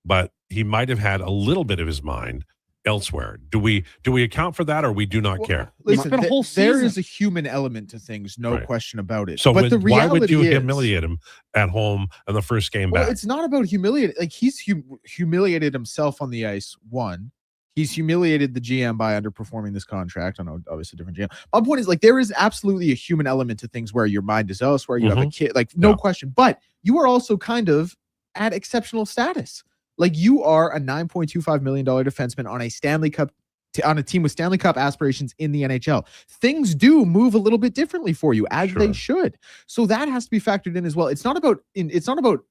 But he might have had a little bit of his mind elsewhere. Do we account for that, or we do not care? Listen, there is a human element to things, no question about it. So but the why would reality you is, humiliate him at home in the first game back? it's not about humiliating. Like, he's humiliated himself on the ice. One, he's humiliated the GM by underperforming this contract. I know, obviously, different GM. My point is, like, there is absolutely a human element to things where your mind is elsewhere. You have a kid, like, no question. But you are also kind of at exceptional status. Like, you are a $9.25 million defenseman on a Stanley Cup, on a team with Stanley Cup aspirations in the NHL. Things do move a little bit differently for you, as they should. So that has to be factored in as well. It's not about what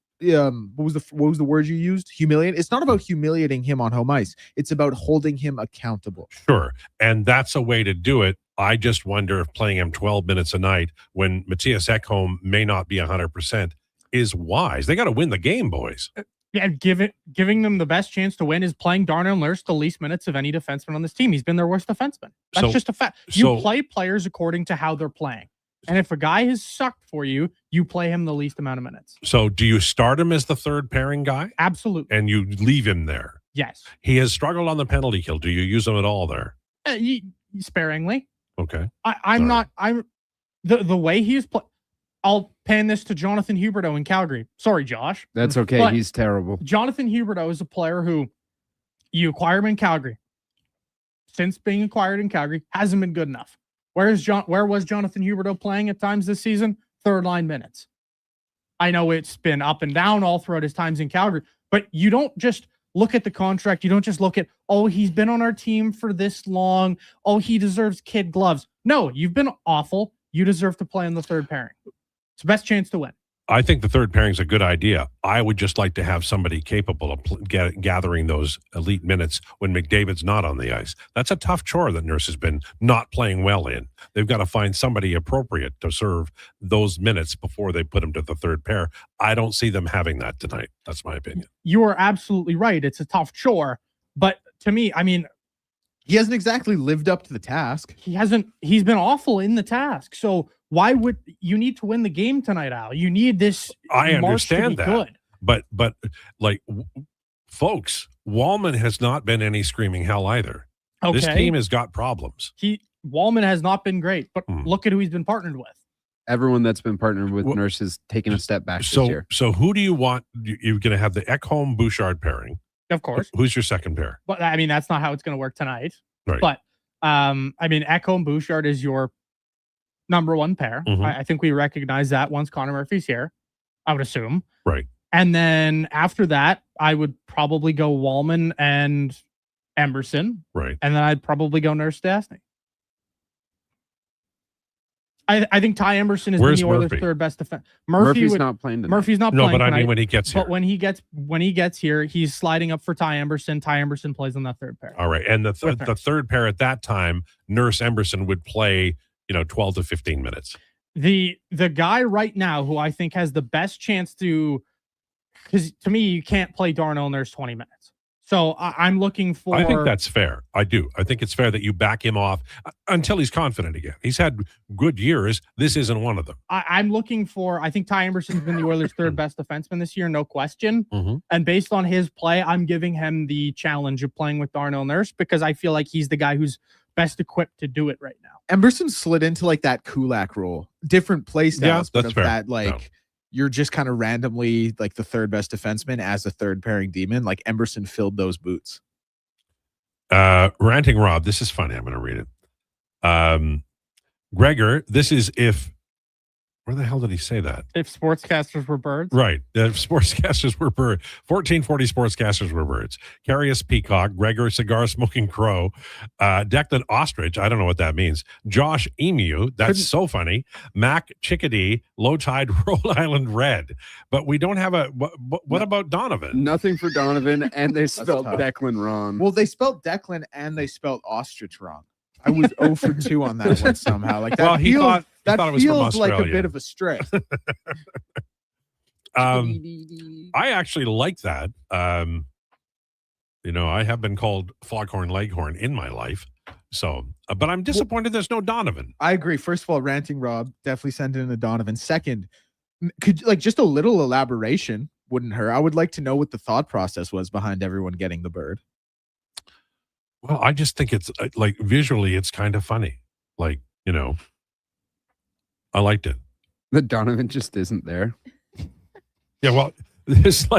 was the word you used? Humiliate. It's not about humiliating him on home ice. It's about holding him accountable. Sure. And that's a way to do it. I just wonder if playing him 12 minutes a night when Matthias Ekholm may not be 100% is wise. They got to win the game, boys. Yeah, giving them the best chance to win is playing Darnell Nurse the least minutes of any defenseman on this team. He's been their worst defenseman. That's just a fact. You play players according to how they're playing. And if a guy has sucked for you, you play him the least amount of minutes. So do you start him as the third pairing guy? Absolutely. And you leave him there? Yes. He has struggled on the penalty kill. Do you use him at all there? Sparingly. Okay. The way he's played. I'll pan this to Jonathan Huberdeau in Calgary. Sorry, Josh. That's okay. But He's terrible. Jonathan Huberdeau is a player who you acquire him in Calgary. Since being acquired in Calgary, hasn't been good enough. Where was Jonathan Huberdeau playing at times this season? Third line minutes. I know it's been up and down all throughout his times in Calgary, but you don't just look at the contract. You don't just look at, oh, he's been on our team for this long. Oh, he deserves kid gloves. No, you've been awful. You deserve to play in the third pairing. It's the best chance to win. I think the third pairing is a good idea. I would just like to have somebody capable of gathering those elite minutes when McDavid's not on the ice. That's a tough chore that Nurse has been not playing well in. They've got to find somebody appropriate to serve those minutes before they put him to the third pair. I don't see them having that tonight. That's my opinion. You are absolutely right. It's a tough chore. But to me, I mean, he hasn't exactly lived up to the task. He's been awful in the task. So why would you need to win the game tonight, Al? You need this. I March to understand be that. Good. But like, folks, Wallman has not been any screaming hell either. Okay. This team has got problems. Wallman has not been great, but look at who he's been partnered with. Everyone that's been partnered with Nurse has taken a step back this year. So who do you want? You're going to have the Ekholm-Bouchard pairing. Of course. Who's your second pair? But I mean, that's not how it's going to work tonight. Right. But I mean, Ekholm-Bouchard is your number one pair. Mhm. I think we recognize that once Conor Murphy's here, I would assume. Right. And then after that, I would probably go Wallman and Emberson. Right. And then I'd probably go Nurse Stastny. I think Ty Emberson is the Oilers' Murphy? third best defense. Murphy's not playing tonight. Murphy's not No, playing but I mean tonight, when he gets here. But when he gets here, he's sliding up for Ty Emberson. Ty Emberson plays on that third pair. All right. And the third pair at that time, Nurse Emberson would play, 12 to 15 minutes. The guy right now who I think has the best chance to, because to me, you can't play Darnell Nurse 20 minutes. So I'm looking for. I think that's fair. I do. I think it's fair that you back him off until he's confident again. He's had good years. This isn't one of them. I'm looking for. I think Ty Emberson's been the Oilers' third best defenseman this year, no question. Mm-hmm. And based on his play, I'm giving him the challenge of playing with Darnell Nurse because I feel like he's the guy who's best equipped to do it right now. Emberson slid into like that Kulak role, different play styles, but that's of fair. that like you're just kind of randomly like the third best defenseman as a third pairing demon. Like Emberson filled those boots. Ranting Rob, this is funny. I'm going to read it. Gregor, this is if. Where the hell did he say that? If sportscasters were birds. Right. If sportscasters were birds. 1440 sportscasters were birds. Carius Peacock, Gregor Cigar Smoking Crow, Declan Ostrich, I don't know what that means. Josh Emu, that's so funny. Mac Chickadee, Lowetide, Rhode Island Red. But we don't have a, what about Donovan? Nothing for Donovan, and they spelled tough. Declan wrong. Well, they spelled Declan and they spelled ostrich wrong. I was 0 for 2 on that one somehow. Like that Well, he thought that it was from feels like a Australia. bit of a stray. I actually like that. I have been called Foghorn Leghorn in my life. So, but I'm disappointed there's no Donovan. I agree. First of all, Ranting Rob, definitely send in a Donovan. Second, could like just a little elaboration wouldn't hurt. I would like to know what the thought process was behind everyone getting the bird. Well, I just think it's like visually, it's kind of funny. Like, I liked it. The Donovan just isn't there. Yeah, well, it's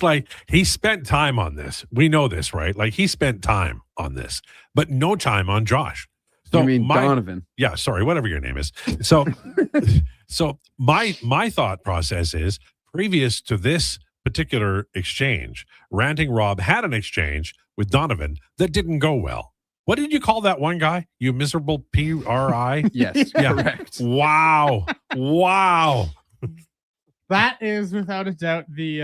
like he spent time on this. We know this, right? Like he spent time on this, but no time on Josh. So You mean Donovan? Yeah, sorry, whatever your name is. So, so my thought process is previous to this particular exchange, Ranting Rob had an exchange with Donovan that didn't go well. What did you call that one guy? You miserable PRI? Yes, yeah. correct. Wow. That is without a doubt the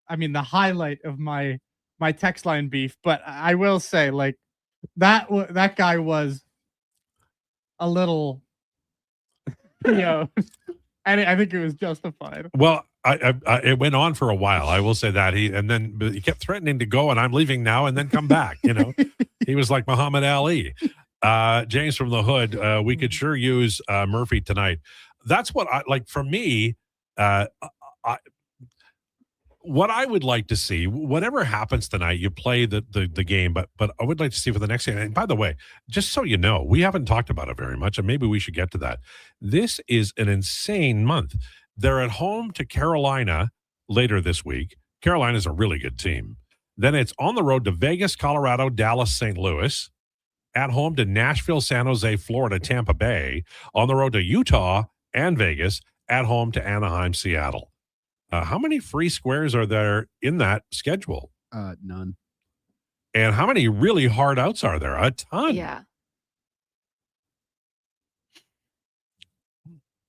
highlight of my text line beef. But I will say, like that guy was a little, I think it was justified. Well, it went on for a while. I will say that but he kept threatening to go, and I'm leaving now, and then come back. He was like Muhammad Ali. James from the Hood. We could sure use Murphy tonight. That's what I like. For me, what I would like to see, whatever happens tonight, you play the game, but I would like to see for the next game. And by the way, just so you know, we haven't talked about it very much, and maybe we should get to that. This is an insane month. They're at home to Carolina later this week. Carolina's a really good team. Then it's on the road to Vegas, Colorado, Dallas, St. Louis. At home to Nashville, San Jose, Florida, Tampa Bay. On the road to Utah and Vegas. At home to Anaheim, Seattle. How many free squares are there in that schedule? None. And how many really hard outs are there? A ton. Yeah.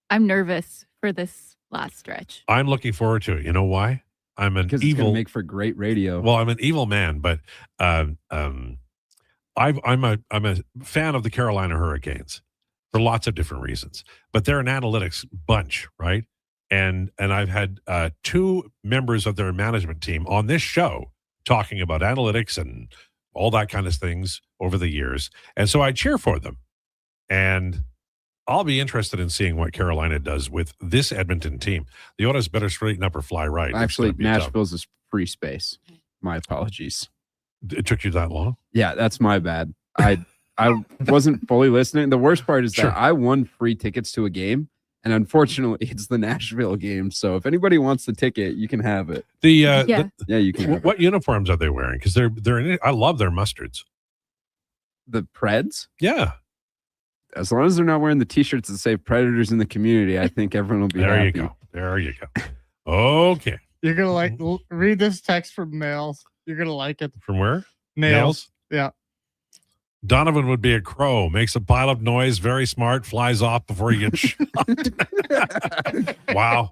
I'm nervous for this last stretch. I'm looking forward to it. You know why? I'm an Because evil. it's going to make for great radio. Well, I'm an evil man, but I'm a fan of the Carolina Hurricanes for lots of different reasons. But they're an analytics bunch, right? And I've had two members of their management team on this show talking about analytics and all that kind of things over the years. And so I cheer for them. And I'll be interested in seeing what Carolina does with this Edmonton team. The Oilers better straighten up or fly right. Actually, Nashville's is free space. My apologies. It took you that long? Yeah, that's my bad. I wasn't fully listening. The worst part is that I won free tickets to a game, and unfortunately, it's the Nashville game. So if anybody wants the ticket, you can have it. You can. Have what uniforms are they wearing? Because they're in it. I love their mustards. The Preds? Yeah. As long as they're not wearing the T-shirts that say "Predators in the community," I think everyone will be there. Happy. You go. There you go. Okay. You're gonna read this text from Nails. You're gonna like it. From where? Nails. Yeah. Donovan would be a crow, makes a pile of noise, very smart, flies off before he gets shot. Wow.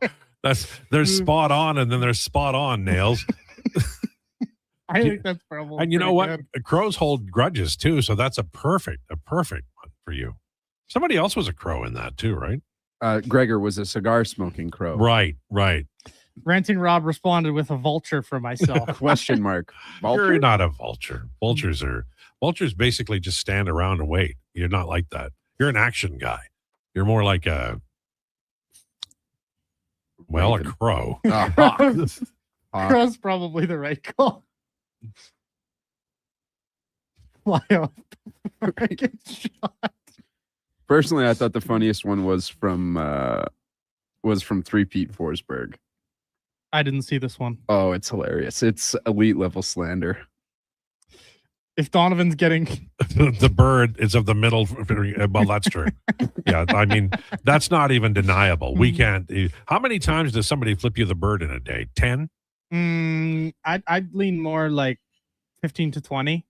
They're spot on, and then they're spot on, Nails. I think that's probably. And you know what? Good. Crows hold grudges too, so that's a perfect one for you. Somebody else was a crow in that too, right? Gregor was a cigar smoking crow. Right. Ranting Rob responded with a vulture for myself. Question mark. Vulture? You're not a vulture. Vultures basically just stand around and wait. You're not like that. You're an action guy. You're more like a crow. Crow's probably the right call. Fly off before I get shot. Personally, I thought the funniest one was from 3 Pete Forsberg. I didn't see this one. Oh, it's hilarious. It's elite level slander. If Donovan's getting the bird is of the middle, well, that's true. Yeah, I mean, that's not even deniable. We can't. How many times does somebody flip you the bird in a day? 10? I'd lean more like 15 to 20.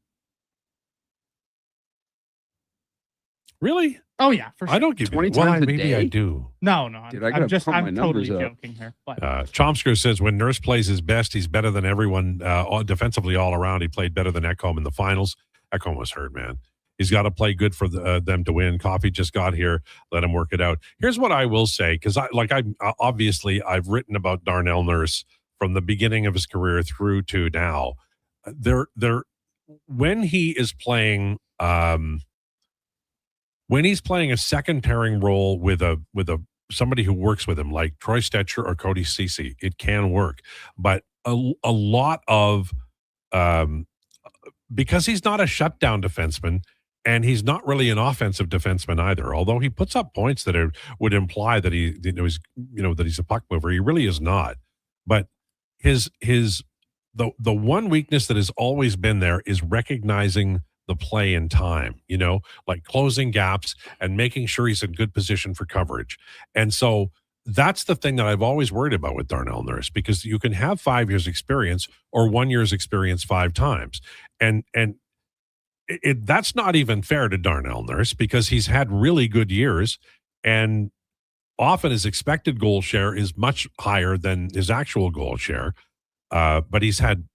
Really? Oh yeah, for sure. I don't give 20 you. times a Maybe day? I do. No. Dude, I'm totally joking here. But Chomsker says when Nurse plays his best, he's better than everyone defensively all around. He played better than Ekholm in the finals. Ekholm was hurt, man. He's got to play good for them to win. Coffee just got here. Let him work it out. Here's what I will say, because I've written about Darnell Nurse from the beginning of his career through to now. When he is playing. When he's playing a second pairing role with somebody who works with him, like Troy Stetcher or Cody Ceci, it can work. But a lot of because he's not a shutdown defenseman, and he's not really an offensive defenseman either. Although he puts up points that would imply that that he's a puck mover, he really is not. But the one weakness that has always been there is recognizing the play in time, like closing gaps and making sure he's in good position for coverage. And so that's the thing that I've always worried about with Darnell Nurse, because you can have 5 years experience or 1 year's experience 5 times. And that's not even fair to Darnell Nurse, because he's had really good years, and often his expected goal share is much higher than his actual goal share. But he's had,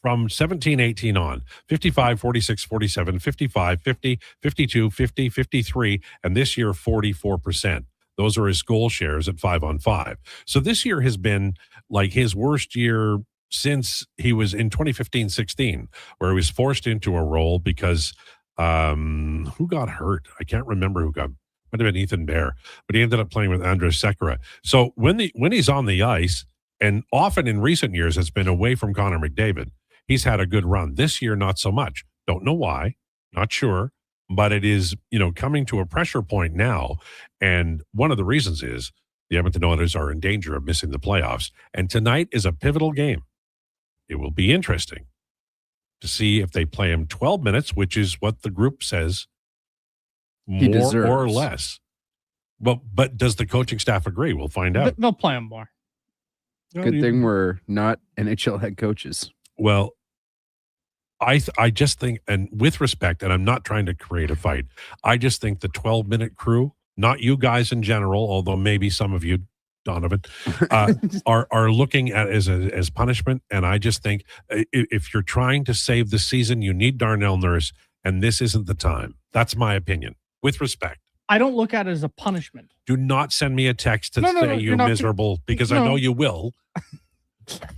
from 17-18 on, 55, 46, 47, 55, 50, 52, 50, 53, and this year 44%. Those are his goal shares at 5-on-5. So this year has been like his worst year since he was in 2015-16, where he was forced into a role because who got hurt? I can't remember who got. Might have been Ethan Bear, but he ended up playing with Andres Sekera. So when he's on the ice, and often in recent years it's been away from Connor McDavid, he's had a good run. This year, not so much. Don't know why. Not sure. But it is, coming to a pressure point now. And one of the reasons is the Edmonton Oilers are in danger of missing the playoffs. And tonight is a pivotal game. It will be interesting to see if they play him 12 minutes, which is what the group says, more or less. But does the coaching staff agree? We'll find out. They'll play him more. Good thing we're not NHL head coaches. Well, I just think, and with respect, and I'm not trying to create a fight, I just think the 12-minute crew, not you guys in general, although maybe some of you, Donovan, are looking at it as punishment. And I just think if you're trying to save the season, you need Darnell Nurse, and this isn't the time. That's my opinion. With respect. I don't look at it as a punishment. Do not send me a text to say you're miserable, because I know you will.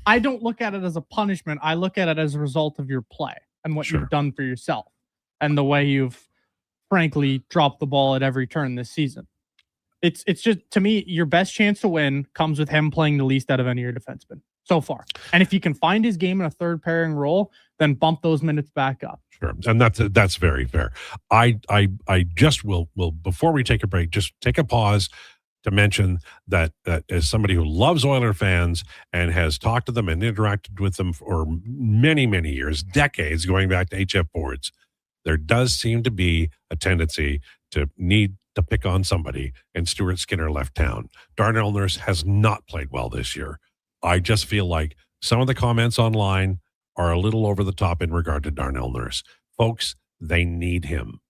I don't look at it as a punishment. I look at it as a result of your play and what you've done for yourself and the way you've frankly dropped the ball at every turn this season. It's just, to me, your best chance to win comes with him playing the least out of any of your defensemen so far. And if you can find his game in a third pairing role, then bump those minutes back up. Sure. And that's very fair. I just will before we take a break, just take a pause to mention that as somebody who loves Oiler fans and has talked to them and interacted with them for many, many years, decades, going back to HF boards, there does seem to be a tendency to need to pick on somebody, and Stuart Skinner left town. Darnell Nurse has not played well this year. I just feel like some of the comments online are a little over the top in regard to Darnell Nurse. Folks, they need him.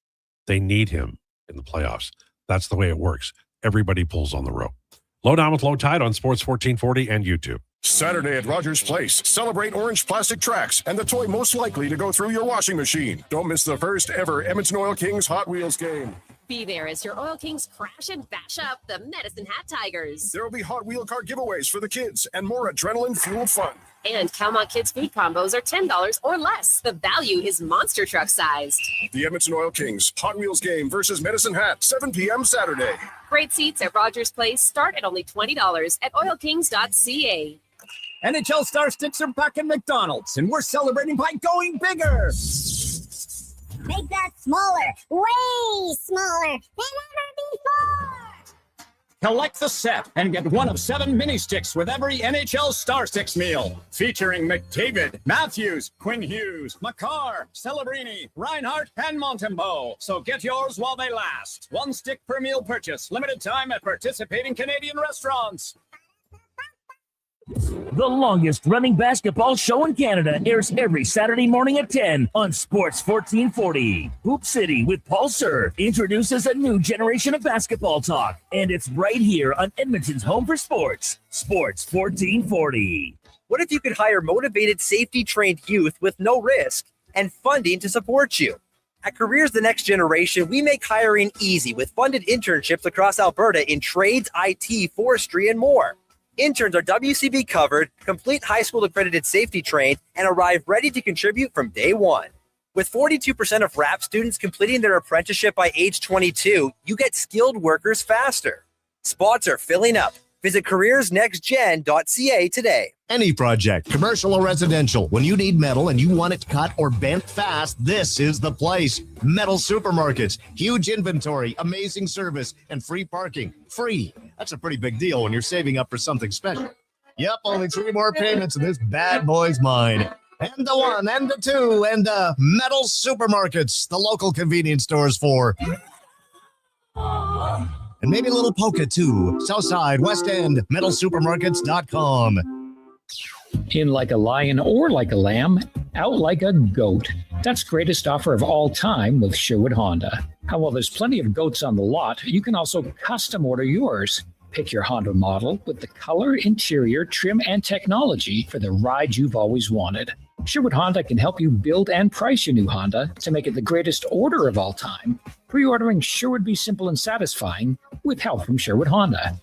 They need him in the playoffs. That's the way it works. Everybody pulls on the rope. Lowdown with Lowetide on Sports 1440 and YouTube. Saturday at Rogers Place. Celebrate orange plastic tracks and the toy most likely to go through your washing machine. Don't miss the first ever Edmonton Oil Kings Hot Wheels game. Be there as your Oil Kings crash and bash up the Medicine Hat Tigers. There will be Hot Wheel car giveaways for the kids and more adrenaline-fueled fun. And Calmont Kids food combos are $10 or less. The value is monster truck sized. The Edmonton Oil Kings Hot Wheels game versus Medicine Hat, 7 p.m. Saturday. Great seats at Rogers Place start at only $20 at oilkings.ca. NHL Star Sticks are back at McDonald's, and we're celebrating by going bigger. Make that smaller, way smaller than ever before. Collect the set and get one of 7 mini sticks with every NHL Star Sticks meal. Featuring McDavid, Matthews, Quinn Hughes, Makar, Celebrini, Reinhardt, and Montembeault. So get yours while they last. 1 stick per meal purchase. Limited time at participating Canadian restaurants. The longest running basketball show in Canada airs every Saturday morning at 10 on Sports 1440. Hoop City with Paul Sir introduces a new generation of basketball talk, and it's right here on Edmonton's home for sports, Sports 1440. What if you could hire motivated, safety-trained youth with no risk and funding to support you? At Careers the Next Generation, we make hiring easy with funded internships across Alberta in trades, IT, forestry, and more. Interns are WCB covered, complete high school accredited safety trained, and arrive ready to contribute from day one. With 42% of RAP students completing their apprenticeship by age 22, you get skilled workers faster. Spots are filling up. Visit careersnextgen.ca today. Any project, commercial or residential, when you need metal and you want it cut or bent fast, this is the place. Metal Supermarkets. Huge inventory, amazing service, and free parking. Free. That's a pretty big deal when you're saving up for something special. Yep, only 3 more payments and this bad boy's mine. And the 1, and the 2, and the Metal Supermarkets, the local convenience stores for... And maybe a little polka too. Southside, West End, metalsupermarkets.com. In like a lion or like a lamb, out like a goat. That's greatest offer of all time with Sherwood Honda. While there's plenty of goats on the lot, you can also custom order yours. Pick your Honda model with the color, interior, trim, and technology for the ride you've always wanted. Sherwood Honda can help you build and price your new Honda to make it the greatest order of all time. Pre-ordering sure would be simple and satisfying with help from Sherwood Honda.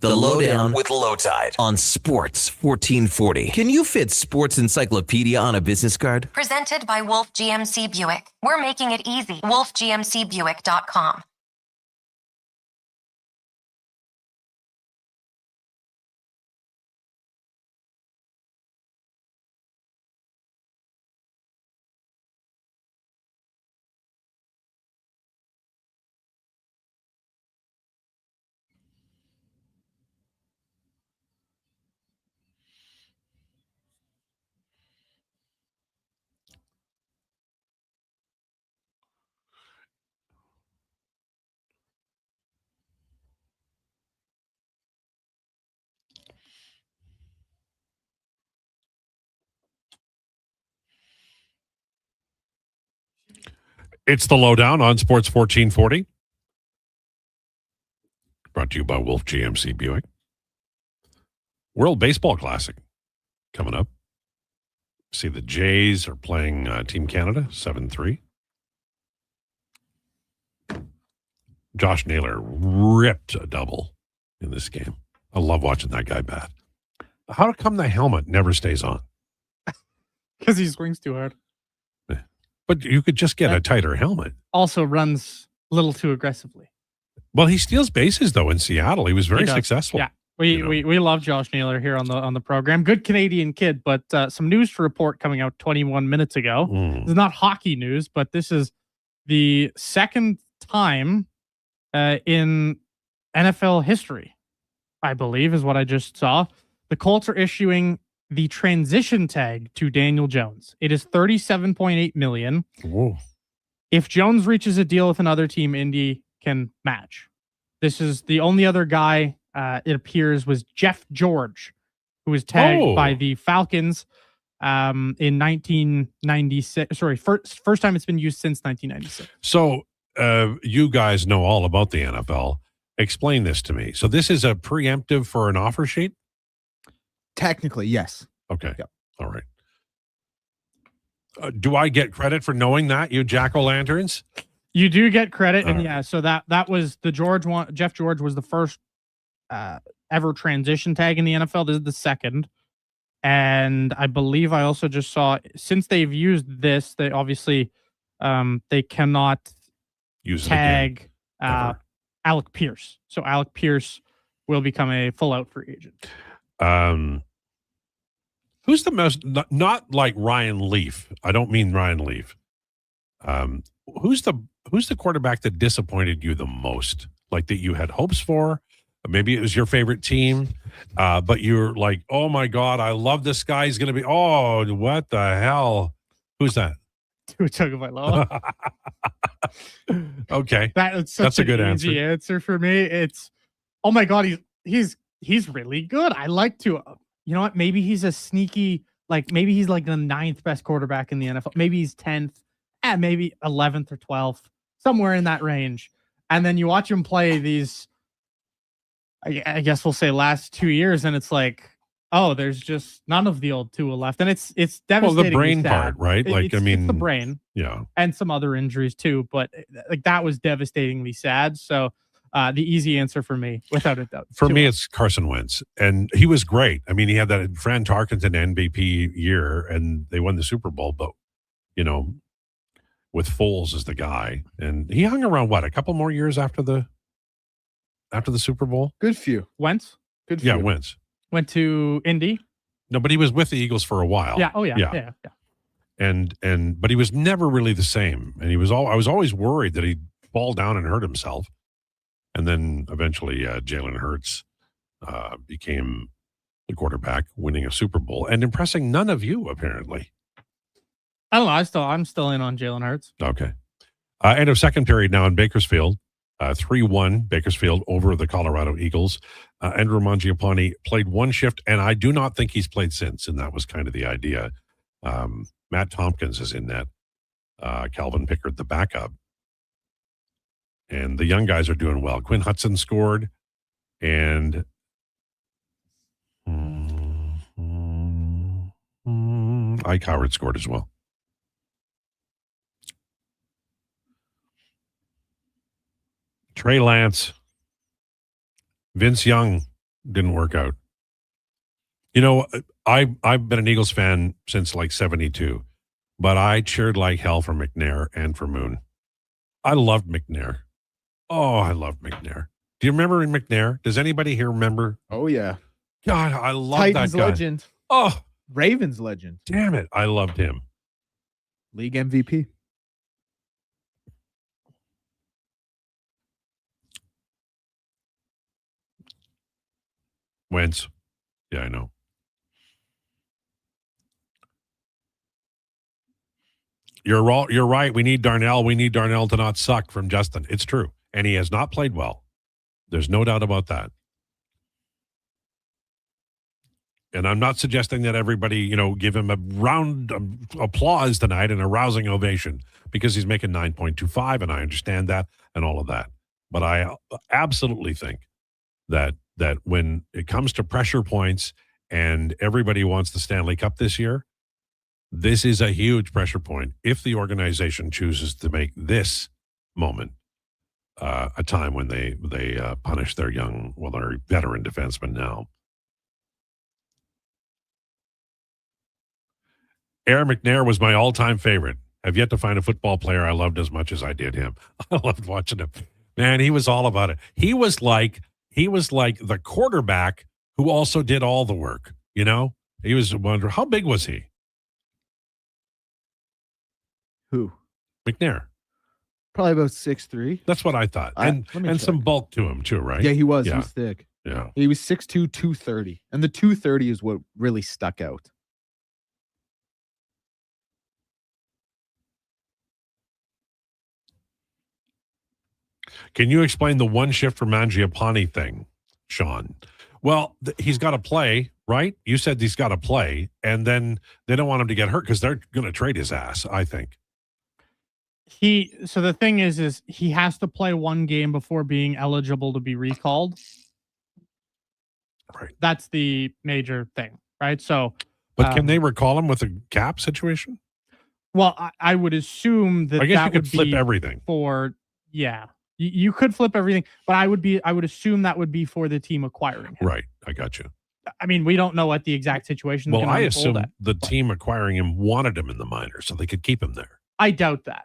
The Lowdown with Lowetide on Sports 1440. Can you fit Sports Encyclopedia on a business card? Presented by Wolf GMC Buick. We're making it easy. WolfGMCBuick.com. It's the Lowdown on Sports 1440. Brought to you by Wolf GMC Buick. World Baseball Classic coming up. See, the Jays are playing Team Canada 7-3. Josh Naylor ripped a double in this game. I love watching that guy bat. How come the helmet never stays on? Because he swings too hard. But you could just get a tighter helmet. Also runs a little too aggressively. Well, he steals bases, though, in Seattle. He was very He does. successful. Yeah. We love Josh Naylor here on the program. Good Canadian kid, but some news to report coming out 21 minutes ago. This is not hockey news, but this is the second time in NFL history, I believe, is what I just saw. The Colts are issuing the transition tag to Daniel Jones. It is $37.8 million. Whoa. If Jones reaches a deal with another team, Indy can match. This is the only other guy, it appears, was Jeff George, who was tagged by the Falcons in 1996. Sorry, first time it's been used since 1996. So you guys know all about the NFL. Explain this to me. So this is a preemptive for an offer sheet? Technically, yes. Okay. Yep. All right. Do I get credit for knowing that, you jack-o'-lanterns? You do get credit, and yeah, so that was the George one. Jeff George was the first ever transition tag in the NFL. This is the second, and I believe I also just saw, since they've used this, they obviously they cannot use tag Alec Pierce. So Alec Pierce will become a full-out free agent. Who's the most, not like Ryan Leaf. I don't mean Ryan Leaf. Who's the quarterback that disappointed you the most? Like that you had hopes for? Maybe it was your favorite team, but you're like, oh my God, I love this guy. He's going to be, oh, what the hell? Who's that? Tagovailoa. Okay. That's a good answer. Easy answer for me. It's, oh my God, he's really good. I like to, you know what? Maybe he's a sneaky, like maybe he's like the 9th best quarterback in the NFL. Maybe he's 10th, maybe 11th or 12th, somewhere in that range. And then you watch him play these, I guess we'll say last 2 years, and it's like, oh, there's just none of the old Tua left. And it's devastating. Well, the brain part, right? It's the brain. Yeah. And some other injuries too. But like that was devastatingly sad. So the easy answer for me, without a doubt. For me, it's Carson Wentz. And he was great. I mean, he had that Fran Tarkenton MVP year, and they won the Super Bowl. But, you know, with Foles as the guy. And he hung around, what, a couple more years after the Super Bowl? Good few. Wentz? Good few. Yeah, Wentz. Went to Indy. No, but he was with the Eagles for a while. Yeah. Oh, yeah. But he was never really the same. And I was always worried that he'd fall down and hurt himself. And then eventually Jalen Hurts became the quarterback, winning a Super Bowl and impressing none of you, apparently. I don't know. I'm still in on Jalen Hurts. Okay. End of second period now in Bakersfield. 3-1 Bakersfield over the Colorado Eagles. Andrew Mangiapane played one shift, and I do not think he's played since, and that was kind of the idea. Matt Tompkins is in net. Calvin Pickard, the backup. And the young guys are doing well. Quinn Hudson scored, and Ike Howard scored as well. Trey Lance, Vince Young didn't work out. You know, I've been an Eagles fan since like 72, but I cheered like hell for McNair and for Moon. I loved McNair. Oh, I loved McNair. Do you remember McNair? Does anybody here remember? Oh, yeah. God, I love Titans that guy. legend. Oh, Ravens legend. Damn it. I loved him. League MVP. Wentz. Yeah, I know. You're right. We need Darnell. We need Darnell to not suck from Justin. It's true. And he has not played well. There's no doubt about that. And I'm not suggesting that everybody, give him a round of applause tonight and a rousing ovation because he's making 9.25, and I understand that and all of that. But I absolutely think that when it comes to pressure points and everybody wants the Stanley Cup this year, this is a huge pressure point if the organization chooses to make this moment a time when they punish their their veteran defensemen now. Aaron McNair was my all-time favorite. I've yet to find a football player I loved as much as I did him. I loved watching him. Man, he was all about it. He was like the quarterback who also did all the work, He was wondering, how big was he? Who? McNair. Probably about 6'3". That's what I thought. And some bulk to him too, right? Yeah, he was. Yeah. He was thick. Yeah. He was 6'2", 230. And the 230 is what really stuck out. Can you explain the one shift for Mangiapane thing, Sean? Well, he's got to play, right? You said he's got to play, and then they don't want him to get hurt because they're going to trade his ass, I think. So the thing is he has to play one game before being eligible to be recalled. Right. That's the major thing, right? So, but can they recall him with a cap situation? Well, I would assume that I guess that you could would flip be everything. You could flip everything, but I would assume that would be for the team acquiring him. Right. I got you. I mean, we don't know what the exact situation. Well, I assume the team acquiring him wanted him in the minors so they could keep him there. I doubt that.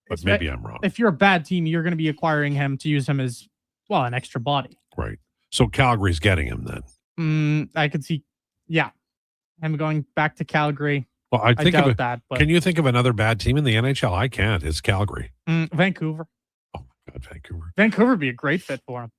But maybe I'm wrong. If you're a bad team, you're going to be acquiring him to use him as, an extra body. Right. So Calgary's getting him then. I could see, him going back to Calgary. Well, I doubt that. But can you think of another bad team in the NHL? I can't. It's Calgary. Vancouver. Oh, my God, Vancouver. Vancouver would be a great fit for him.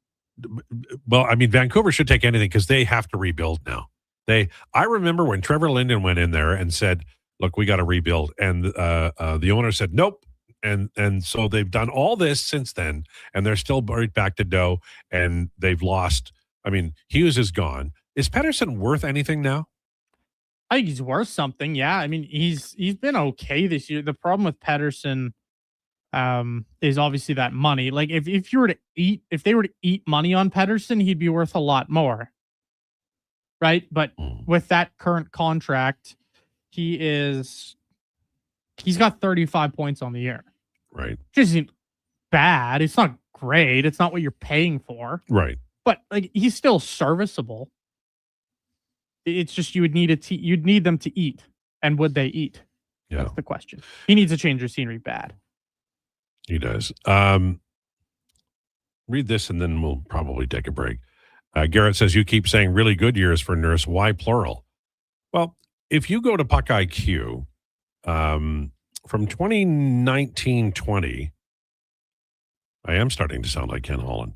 Well, I mean, Vancouver should take anything because they have to rebuild now. I remember when Trevor Linden went in there and said, look, we got to rebuild. And the owner said, nope. And so they've done all this since then, and they're still right back to dough, and they've lost. I mean, Hughes is gone. Is Pettersson worth anything now? I think he's worth something. Yeah. I mean, he's been okay this year. The problem with Pettersson is obviously that money. Like if they were to eat money on Pettersson, he'd be worth a lot more. Right. But with that current contract, he's got 35 points on the year. Right. Which isn't bad. It's not great. It's not what you're paying for. Right. But he's still serviceable. It's just you'd need them to eat. And would they eat? Yeah. That's the question. He needs a change of scenery bad. He does. Read this and then we'll probably take a break. Garrett says, you keep saying really good years for Nurse. Why plural? Well, if you go to Puck IQ, from 2019-20, I am starting to sound like Ken Holland,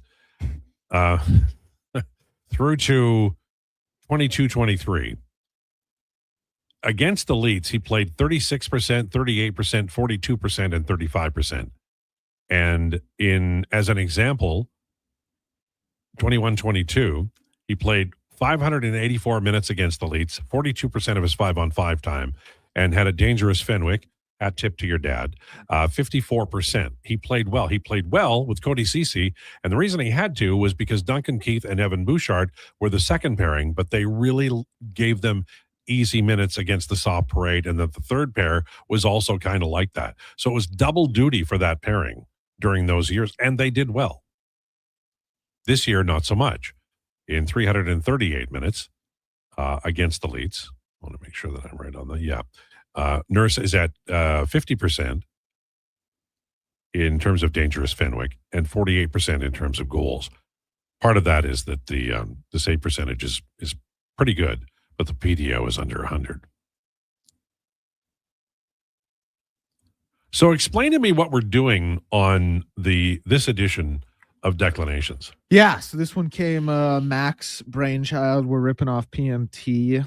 through to 22-23, against elites, he played 36%, 38%, 42%, and 35%. And as an example, 21-22, he played 584 minutes against elites, 42% of his 5-on-5 time, and had a dangerous Fenwick, at Tip to Your Dad, 54%. He played well. He played well with Cody Ceci, and the reason he had to was because Duncan Keith and Evan Bouchard were the second pairing, but they really gave them easy minutes against the Saw Parade, and that the third pair was also kind of like that. So it was double duty for that pairing during those years, and they did well. This year, not so much. In 338 minutes against the Leets. I want to make sure that I'm right on that. Yeah. Nurse is at 50% in terms of dangerous Fenwick and 48% in terms of goals. Part of that is that the save percentage is pretty good, but the PDO is under 100. So explain to me what we're doing on this edition of Declinations. Yeah, so this one came Max brainchild. We're ripping off PMT,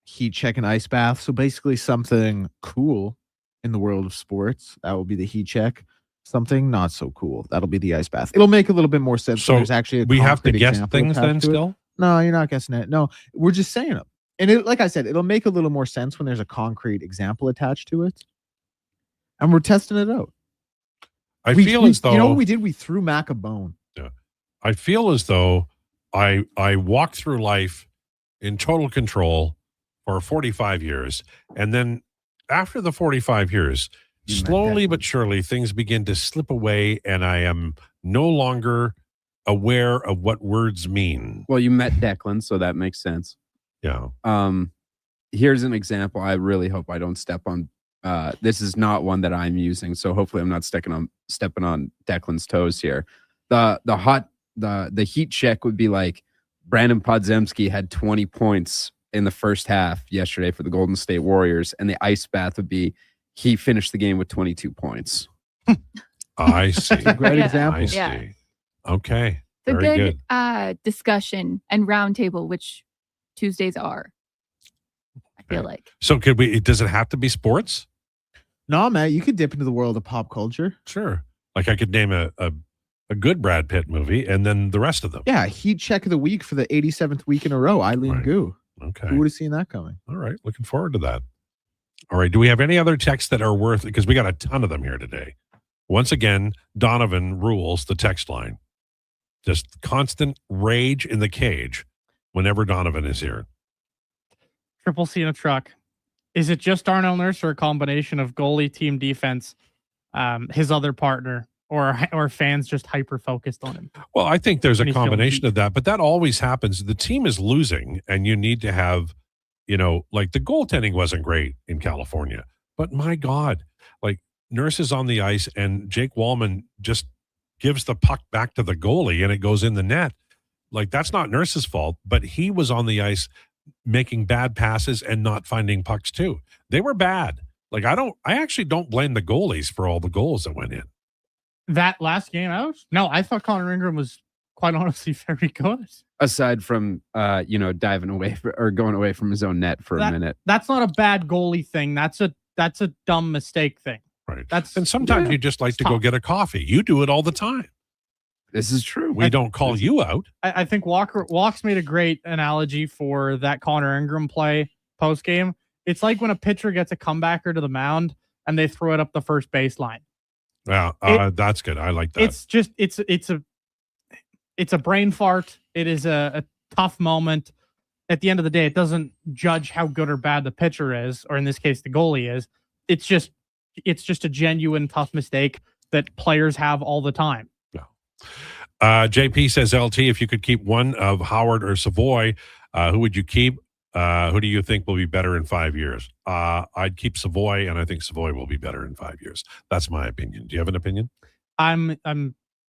heat check and ice bath. So basically something cool in the world of sports. That will be the heat check. Something not so cool. That'll be the ice bath. It'll make a little bit more sense. So when there's actually we have to concrete guess example things attached then to it. still? No, you're not guessing it. No, we're just saying them. And it, like I said, it'll make a little more sense when there's a concrete example attached to it. And we're testing it out. I feel as though, you know what we did? We threw Mac a bone. Yeah. I feel as though I walked through life in total control for 45 years. And then after the 45 years, slowly but surely, things begin to slip away, and I am no longer aware of what words mean. Well, you met Declan, so that makes sense. Yeah. Here's an example. I really hope I don't step on. This is not one that I'm using, so hopefully I'm not stepping on Declan's toes here. The heat check would be like Brandon Podziemski had 20 points in the first half yesterday for the Golden State Warriors, and the ice bath would be he finished the game with 22 points. I see. Great example. I see. Yeah. Okay. It's a Very good, good. discussion and roundtable, which Tuesdays are. I feel like. So does it have to be sports? No, Matt, you could dip into the world of pop culture. Sure. Like I could name a good Brad Pitt movie and then the rest of them. Yeah, heat check of the week for the 87th week in a row. Eileen Gu. Okay. Who would have seen that coming? All right. Looking forward to that. All right. Do we have any other texts that are worth, because we got a ton of them here today. Once again, Donovan rules the text line. Just constant rage in the cage whenever Donovan is here. Triple C in a truck. Is it just Darnell Nurse or a combination of goalie, team defense, his other partner, or fans just hyper focused on him? Well, I think there's And a he's feeling combination beat. of that, but that always happens. The team is losing, and you need to have, like the goaltending wasn't great in California, but my God, like Nurse is on the ice, and Jake Wallman just gives the puck back to the goalie, and it goes in the net. Like that's not Nurse's fault, but he was on the ice making bad passes and not finding pucks too. They were bad. Like I actually don't blame the goalies for all the goals that went in. That last game out? No, I thought Connor Ingram was quite honestly very good. Aside from diving away or going away from his own net for a minute. That's not a bad goalie thing. That's a dumb mistake thing. Right. And sometimes you just like to go get a coffee. You do it all the time. This is true. We don't call you out. I think Walks made a great analogy for that Connor Ingram play post game. It's like when a pitcher gets a comebacker to the mound and they throw it up the first baseline. Yeah, that's good. I like that. It's just it's a brain fart. It is a tough moment. At the end of the day, it doesn't judge how good or bad the pitcher is, or in this case, the goalie is. It's just a genuine tough mistake that players have all the time. JP says, LT, if you could keep one of Howard or Savoy, who would you keep? Who do you think will be better in 5 years? I'd keep Savoy, and I think Savoy will be better in 5 years. That's my opinion. Do you have an opinion? I'm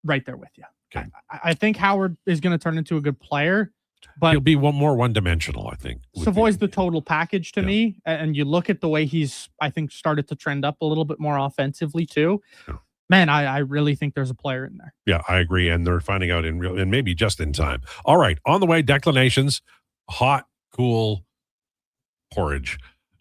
right there with you. Okay. I think Howard is going to turn into a good player, but he'll be more one-dimensional, I think. Savoy's the total package to me. And you look at the way he's, I think, started to trend up a little bit more offensively too. Yeah. Man, I really think there's a player in there. Yeah, I agree. And they're finding out and maybe just in time. All right. On the way, Declinations, hot, cool porridge.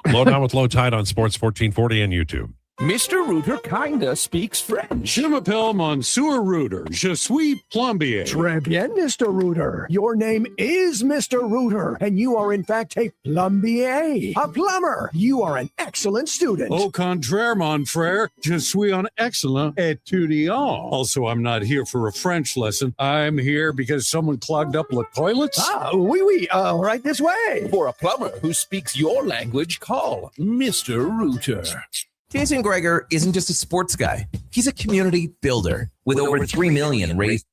Lowdown with Lowetide on Sports 1440 and YouTube. Mr. Rooter kinda speaks French. Je m'appelle Monsieur Rooter. Je suis plombier. Très bien, Mr. Rooter. Your name is Mr. Rooter, and you are in fact a plombier, a plumber. You are an excellent student. Au contraire, mon frère, je suis un excellent étudiant. Also, I'm not here for a French lesson. I'm here because someone clogged up the toilets. Ah, oui, right this way. For a plumber who speaks your language, call Mr. Rooter. Jason Krueger isn't just a sports guy. He's a community builder with over 3 million raised.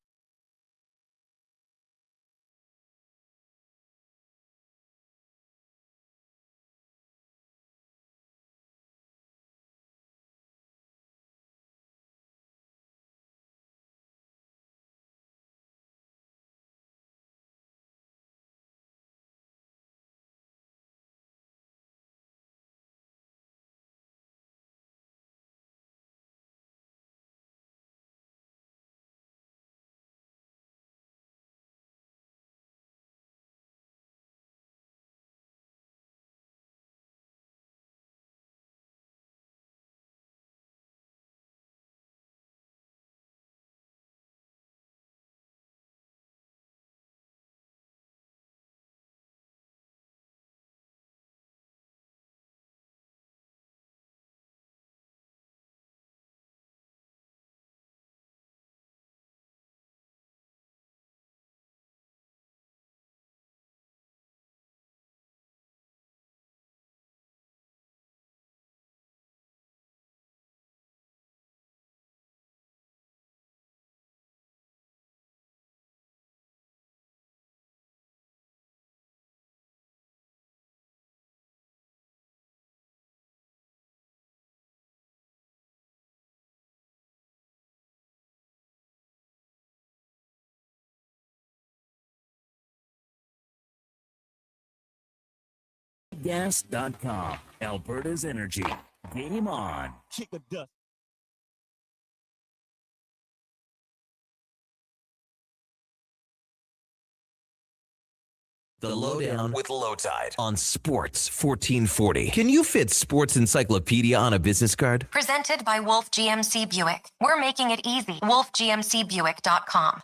Gas.com. Alberta's energy. Game on. Kick the dust. The Lowdown with Lowetide on Sports 1440. Can you fit Sports Encyclopedia on a business card? Presented by Wolf GMC Buick. We're making it easy. WolfGMCBuick.com.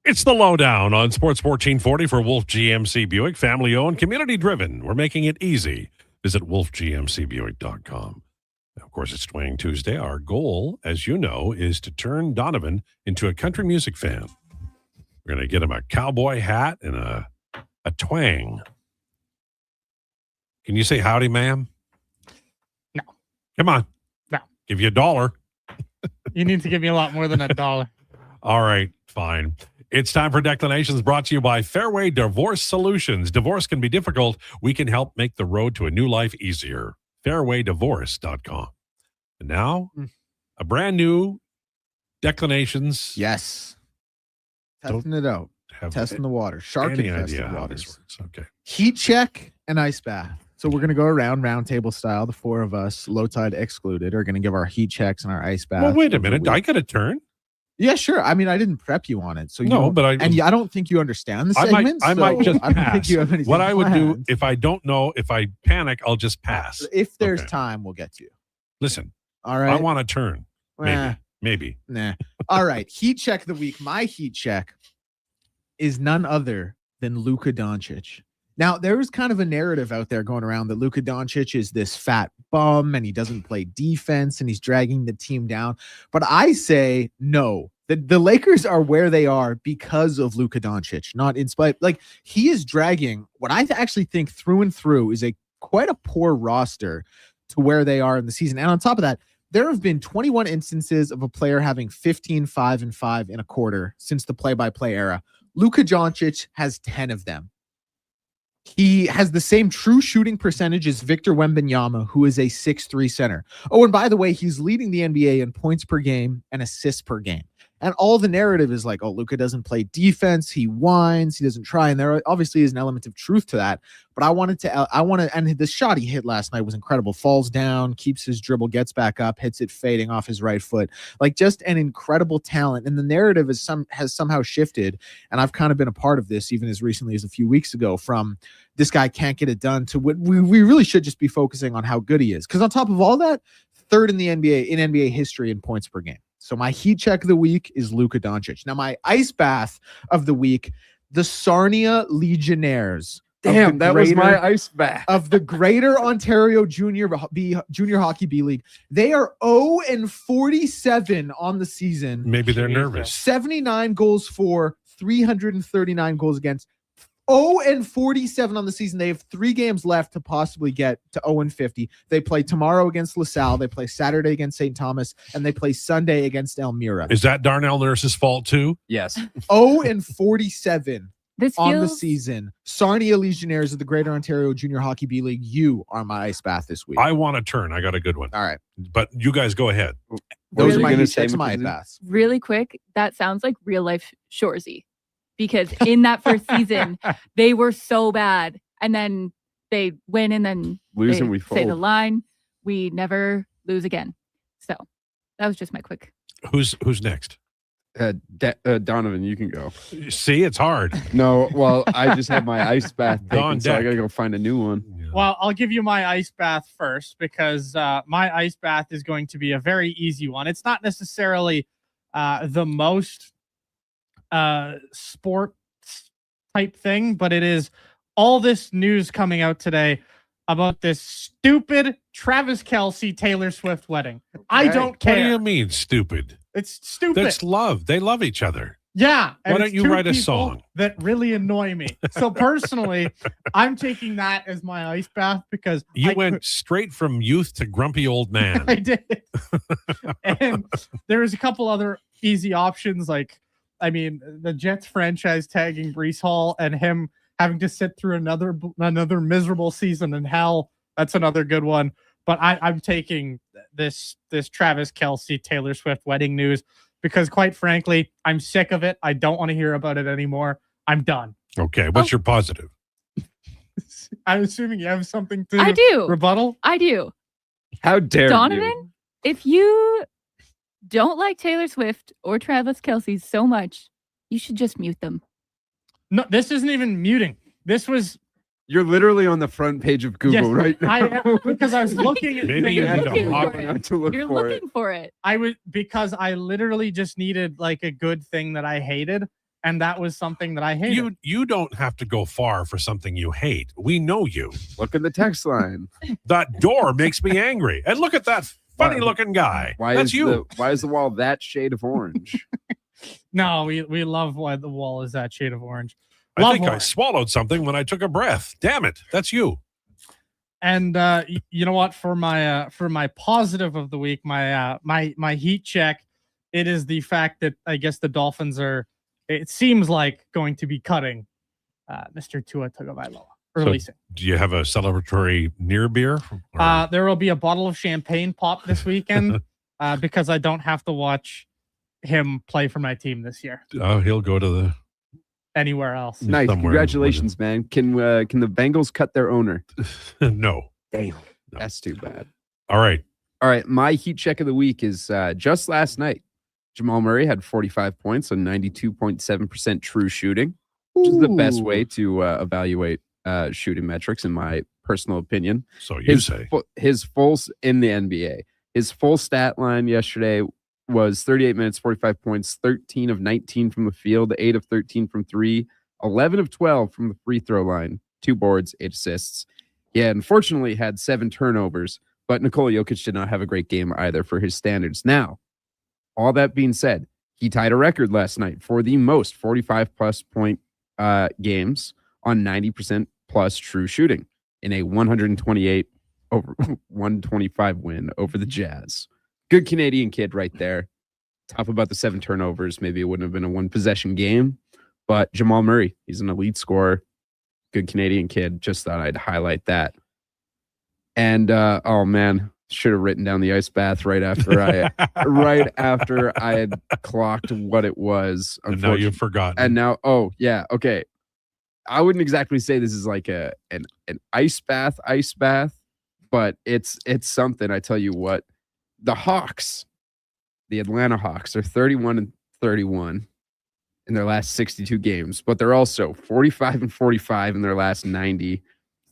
It's the Lowdown on Sports 1440 for Wolf GMC Buick. Family owned, community driven. We're making it easy. Visit wolfgmcbuick.com. Of course, it's Twang Tuesday. Our goal, as you know, is to turn Donovan into a country music fan. We're going to get him a cowboy hat and a twang. Can you say howdy, ma'am? No. Come on. No. Give you $1. You need to give me a lot more than $1. All right, fine. It's time for Declinations, brought to you by Fairway Divorce Solutions. Divorce can be difficult. We can help make the road to a new life easier. Fairwaydivorce.com. And now, a brand new Declinations. Yes. Testing it out. Testing the water. Shark any infested idea how waters. this works. Okay. Heat check and ice bath. So we're going to go around roundtable style. The four of us, Lowetide excluded, are going to give our heat checks and our ice bath. Well, wait a minute. I got a turn. Yeah, sure. I mean, I didn't prep you on it, so No, but I don't think you understand the I segment. might just I don't pass. think you have anything What I would do planned. if I don't know, if I panic, I'll just pass. If there's Okay. time, we'll get to you. Listen, All right. I want a turn. Eh. Maybe. Nah. All right. Heat check of the week. My heat check is none other than Luka Doncic. Now, there was kind of a narrative out there going around that Luka Doncic is this fat bum and he doesn't play defense and he's dragging the team down. But I say no. The Lakers are where they are because of Luka Doncic, not in spite. Like, he is dragging what I actually think through and through is quite a poor roster to where they are in the season. And on top of that, There have been 21 instances of a player having 15, 5, and 5 in a quarter since the play-by-play era. Luka Doncic has 10 of them. He has the same true shooting percentage as Victor Wembanyama, who is a 6'3" center. Oh, and by the way, he's leading the NBA in points per game and assists per game. And all the narrative is like, oh, Luka doesn't play defense. He whines. He doesn't try. And there obviously is an element of truth to that. But and the shot he hit last night was incredible. Falls down, keeps his dribble, gets back up, hits it fading off his right foot. Like, just an incredible talent. And the narrative has somehow shifted. And I've kind of been a part of this even as recently as a few weeks ago, from this guy can't get it done to what we really should just be focusing on how good he is. Because on top of all that, third in the NBA, in NBA history in points per game. So my heat check of the week is Luka Doncic. Now my ice bath of the week, the Sarnia Legionnaires. Damn, that was my ice bath. Of the Greater Ontario Junior Hockey B League. They are 0-47 on the season. Maybe they're nervous. 79 goals for, 339 goals against. 0-47 on the season. They have 3 games left to possibly get to 0-50. They play tomorrow against LaSalle. They play Saturday against St. Thomas, and they play Sunday against Elmira. Is that Darnell Nurse's fault too? Yes. 0-47 on the feels- season. Sarnia Legionnaires of the Greater Ontario Junior Hockey B League. You are my ice bath this week. I want a turn. I got a good one. All right. But you guys go ahead. Those are my heat checks, my ice baths. Really quick, that sounds like real life Shoresy, because in that first season they were so bad, and then they win, and then Lose they and we say the fold. line, we never lose again. So that was just my quick. Who's next? Donovan, you can go. See, it's hard. No, well, I just had my ice bath On taken, so I deck. gotta go find a new one. Well, I'll give you my ice bath first, because my ice bath is going to be a very easy one. It's not necessarily the most sports type thing, but it is all this news coming out today about this stupid Travis Kelce Taylor Swift wedding. I don't care. What do you mean, stupid? It's stupid. That's love. They love each other. Yeah. Why and don't it's you two write a people song? that really annoy me? So personally, I'm taking that as my ice bath, because You went straight from youth to grumpy old man. I did. And there was a couple other easy options. Like, I mean, the Jets franchise tagging Breece Hall and him having to sit through another miserable season in hell. That's another good one. But I'm taking this Travis Kelce Taylor Swift wedding news, because quite frankly, I'm sick of it. I don't want to hear about it anymore. I'm done. Okay, what's your positive? I'm assuming you have something to I do. rebuttal. I do. How dare Donovan, you? if you don't like Taylor Swift or Travis Kelce so much, you should just mute them. No, this isn't even muting. This was You're literally on the front page of Google right now. I am, because I was looking at Maybe you things. need to hop out to look You're for looking for it. I was, because I literally just needed like a good thing that I hated, and that was something that I hated. You don't have to go far for something you hate. We know you. Look at the text line. That door makes me angry. And look at that funny looking guy. That's you. Why is the wall that shade of orange? No, we love why the wall is that shade of orange. I think I swallowed something when I took a breath. Damn it. That's you. And you know what? For my positive of the week, my heat check, it is the fact that I guess the Dolphins are, it seems like, going to be cutting Mr. Tua Tagovailoa, releasing. So, do you have a celebratory near beer? There will be a bottle of champagne pop this weekend because I don't have to watch him play for my team this year. He'll go to the anywhere else. Nice. Somewhere. Congratulations, man. Can the Bengals cut their owner? No. Damn. That's too bad. All right. All right. My heat check of the week is just last night. Jamal Murray had 45 points on 92.7% true shooting, which is the best way to evaluate shooting metrics, in my personal opinion. So you say. His full in the NBA. His full stat line yesterday was 38 minutes, 45 points, 13 of 19 from the field, 8 of 13 from 3, 11 of 12 from the free throw line, 2 boards, 8 assists. Yeah, unfortunately had 7 turnovers, but Nikola Jokic did not have a great game either for his standards. Now, all that being said, he tied a record last night for the most 45-plus point games on 90% plus true shooting in a 128 over 125 win over the Jazz. Good Canadian kid right there. Tough about the 7 turnovers. Maybe it wouldn't have been a 1-possession game, but Jamal Murray, he's an elite scorer. Good Canadian kid. Just thought I'd highlight that. And oh man, should have written down the ice bath right after I had clocked what it was. And now you've forgotten. And now, oh yeah, okay. I wouldn't exactly say this is like an ice bath, but it's something. I tell you what, the Hawks, the Atlanta Hawks, are 31-31 in their last 62 games, but they're also 45-45 in their last 90,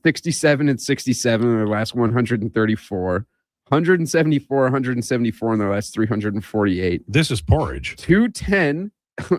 67-67 in their last 134, 174 in their last 348. This is porridge. 210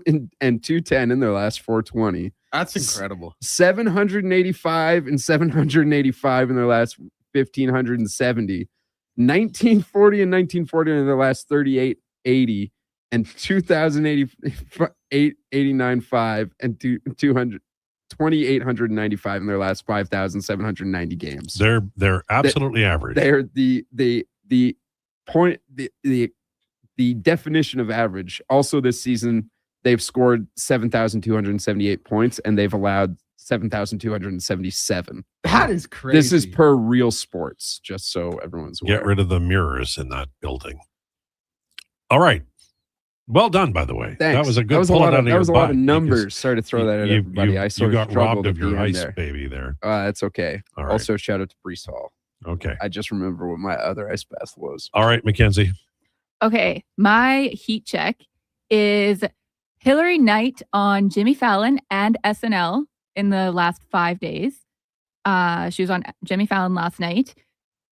and 210 in their last 420. That's incredible. 785 and 785 in their last 1570. 1940 and 1940 in their last 3880, and 2,089.5 and 2,895 in their last 5,790 games. They're absolutely average. They're the definition of average. Also this season, they've scored 7,278 points and they've allowed 7,277. That is crazy. This is per Real Sports, just so everyone's aware. Get rid of the mirrors in that building. All right. Well done, by the way. Thanks. That was a good That was a lot of numbers. Sorry to throw that at everybody. I sort you of got robbed struggled of at your the end ice there. baby there. That's okay. All right. Also, shout out to Brees Hall. Okay. I just remember what my other ice bath was. All right, Mackenzie. Okay, my heat check is Hillary Knight on Jimmy Fallon and SNL in the last 5 days. She was on Jimmy Fallon last night.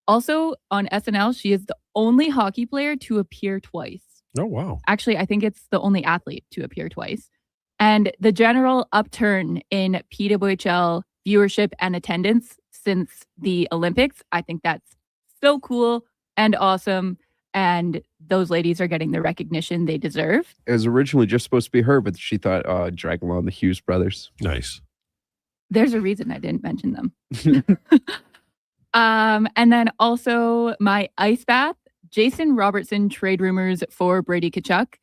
Also on SNL, she is the only hockey player to appear twice. Oh, wow. Actually, I think it's the only athlete to appear twice. And the general upturn in PWHL viewership and attendance since the Olympics, I think that's so cool and awesome. And those ladies are getting the recognition they deserve. It was originally just supposed to be her, but she thought, oh, I'd drag along the Hughes brothers. Nice. There's a reason I didn't mention them. And then also my ice bath, Jason Robertson trade rumors for Brady Tkachuk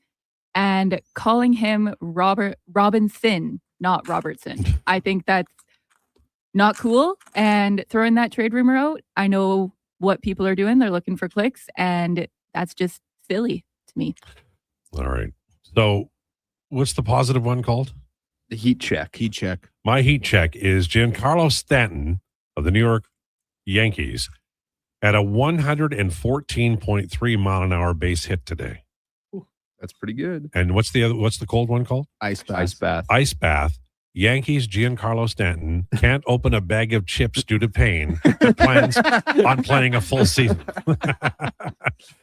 and calling him Robinson, not Robertson. I think that's not cool. And throwing that trade rumor out, I know what people are doing. They're looking for clicks, and that's just silly to me. All right. So what's the positive one called? The heat check. Heat check. My heat check is Giancarlo Stanton of the New York Yankees at a 114.3 mile an hour base hit today. That's pretty good. And what's the cold one called? Ice bath. Ice bath. Ice bath. Yankees Giancarlo Stanton can't open a bag of chips due to pain, but plans on playing a full season.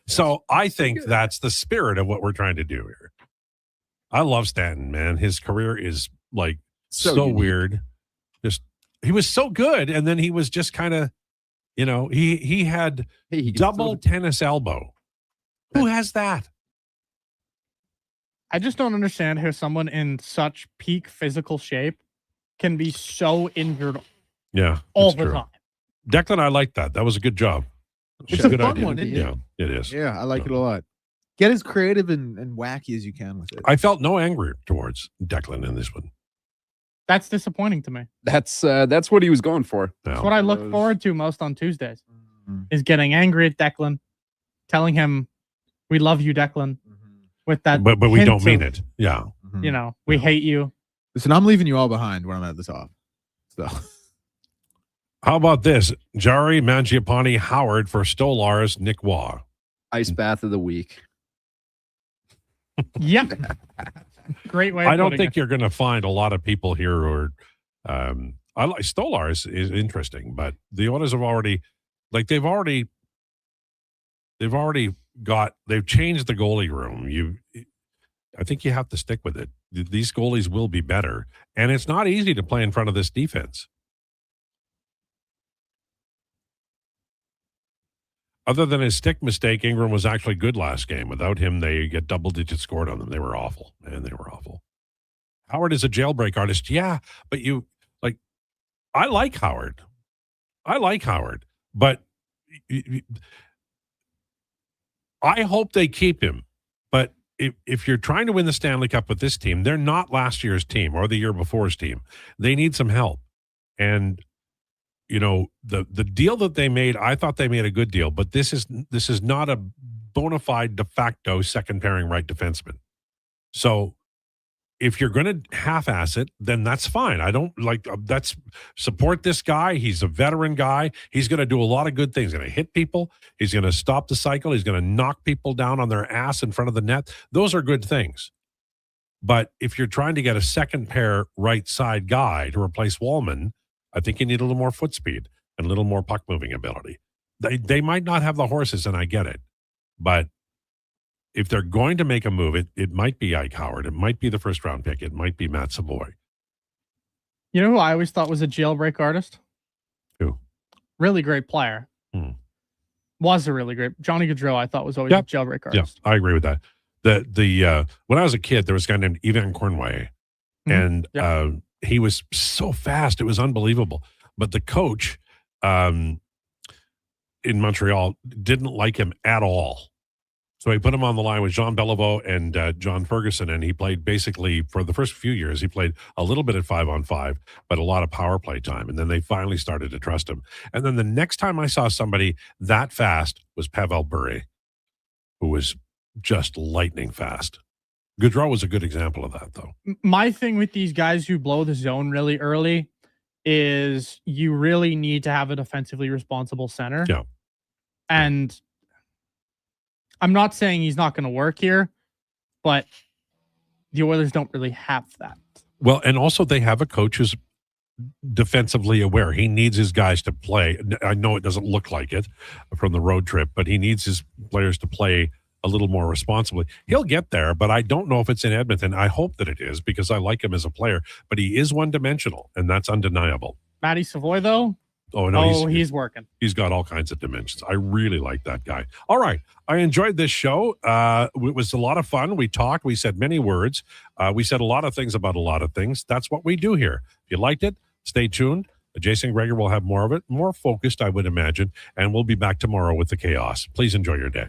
So I think that's the spirit of what we're trying to do here. I love Stanton, man. His career is like so weird. He was so good, and then he was just kind of, he had double tennis elbow. Who has that? I just don't understand how someone in such peak physical shape can be so injured all the time. Declan, I like that. That was a good job. It's a fun one, isn't it? Yeah, it is. Yeah, I like it a lot. Get as creative and wacky as you can with it. I felt no anger towards Declan in this one. That's disappointing to me. That's what he was going for. That's what I look forward to most on Tuesdays, is getting angry at Declan, telling him, we love you, Declan. With that, but we don't mean of, it. Yeah. We hate you. Listen, I'm leaving you all behind when I'm at the top. So, how about this? Jari Mangiapane Howard for Stolar's Nick Waugh. Ice bath of the week. Yep. Great way. I don't think you're going to find a lot of people here who are. I like Stolar's is interesting, but the Oilers have already, they've changed the goalie room. I think you have to stick with it. These goalies will be better, and it's not easy to play in front of this defense. Other than his stick mistake, Ingram was actually good last game. Without him, they get double-digit scored on them. They were awful, man. They were awful. Howard is a jailbreak artist, yeah, but I like Howard. I hope they keep him. But if you're trying to win the Stanley Cup with this team, they're not last year's team or the year before's team. They need some help. And the deal that they made, I thought they made a good deal, but this is not a bona fide de facto second pairing right defenseman. So if you're going to half-ass it, then that's fine. I don't support this guy. He's a veteran guy. He's going to do a lot of good things. He's going to hit people. He's going to stop the cycle. He's going to knock people down on their ass in front of the net. Those are good things. But if you're trying to get a second pair right side guy to replace Wallman, I think you need a little more foot speed and a little more puck moving ability. They might not have the horses, and I get it. But if they're going to make a move, it might be Ike Howard. It might be the first round pick. It might be Matt Savoy. You know who I always thought was a jailbreak artist? Who? Really great player. Was a really great. Johnny Gaudreau, I thought, was always a jailbreak artist. Yeah, I agree with that. When I was a kid, there was a guy named Yvan Cornway, and he was so fast. It was unbelievable. But the coach in Montreal didn't like him at all. So he put him on the line with Jean Beliveau and John Ferguson, and he played basically for the first few years. He played a little bit at 5-on-5, but a lot of power play time. And then they finally started to trust him. And then the next time I saw somebody that fast was Pavel Bure, who was just lightning fast. Gaudreau was a good example of that, though. My thing with these guys who blow the zone really early is you really need to have a defensively responsible center. Yeah. And I'm not saying he's not going to work here, but the Oilers don't really have that. Well, and also they have a coach who's defensively aware. He needs his guys to play. I know it doesn't look like it from the road trip, but he needs his players to play a little more responsibly. He'll get there, but I don't know if it's in Edmonton. I hope that it is because I like him as a player, but he is one-dimensional, and that's undeniable. Matty Savoy, though? Oh, no, he's working. He's got all kinds of dimensions. I really like that guy. All right. I enjoyed this show. It was a lot of fun. We talked. We said many words. We said a lot of things about a lot of things. That's what we do here. If you liked it, stay tuned. Jason Gregor will have more of it, more focused, I would imagine, and we'll be back tomorrow with the chaos. Please enjoy your day.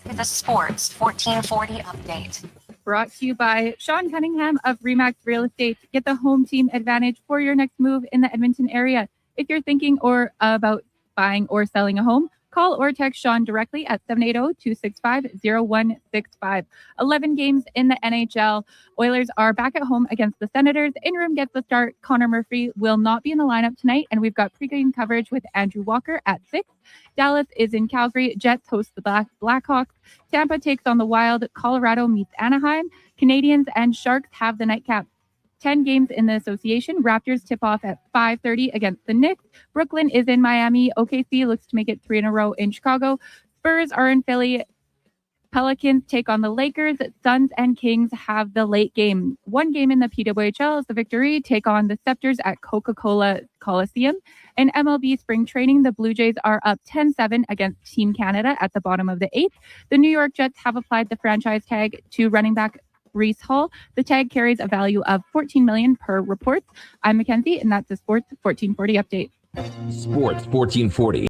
This is a Sports 1440 update. Brought to you by Sean Cunningham of Remax Real Estate. Get the home team advantage for your next move in the Edmonton area. If you're thinking about buying or selling a home, call or text Sean directly at 780-265-0165. 11 games in the NHL. Oilers are back at home against the Senators. In-room gets the start. Conor Murphy will not be in the lineup tonight, and we've got pregame coverage with Andrew Walker at 6. Dallas is in Calgary. Jets host the Blackhawks. Tampa takes on the Wild. Colorado meets Anaheim. Canadians and Sharks have the nightcap. 10 games in the association. Raptors tip off at 5:30 against the Knicks. Brooklyn is in Miami. OKC looks to make it 3 in a row in Chicago. Spurs are in Philly. Pelicans take on the Lakers. Suns and Kings have the late game. One game in the PWHL is the Victory take on the Scepters at Coca-Cola Coliseum. In MLB spring training, the Blue Jays are up 10-7 against Team Canada at the bottom of the 8th. The New York Jets have applied the franchise tag to running back Reese Hall. The tag carries a value of $14 million per report. I'm Mackenzie, and that's the Sports 1440 update. Sports 1440.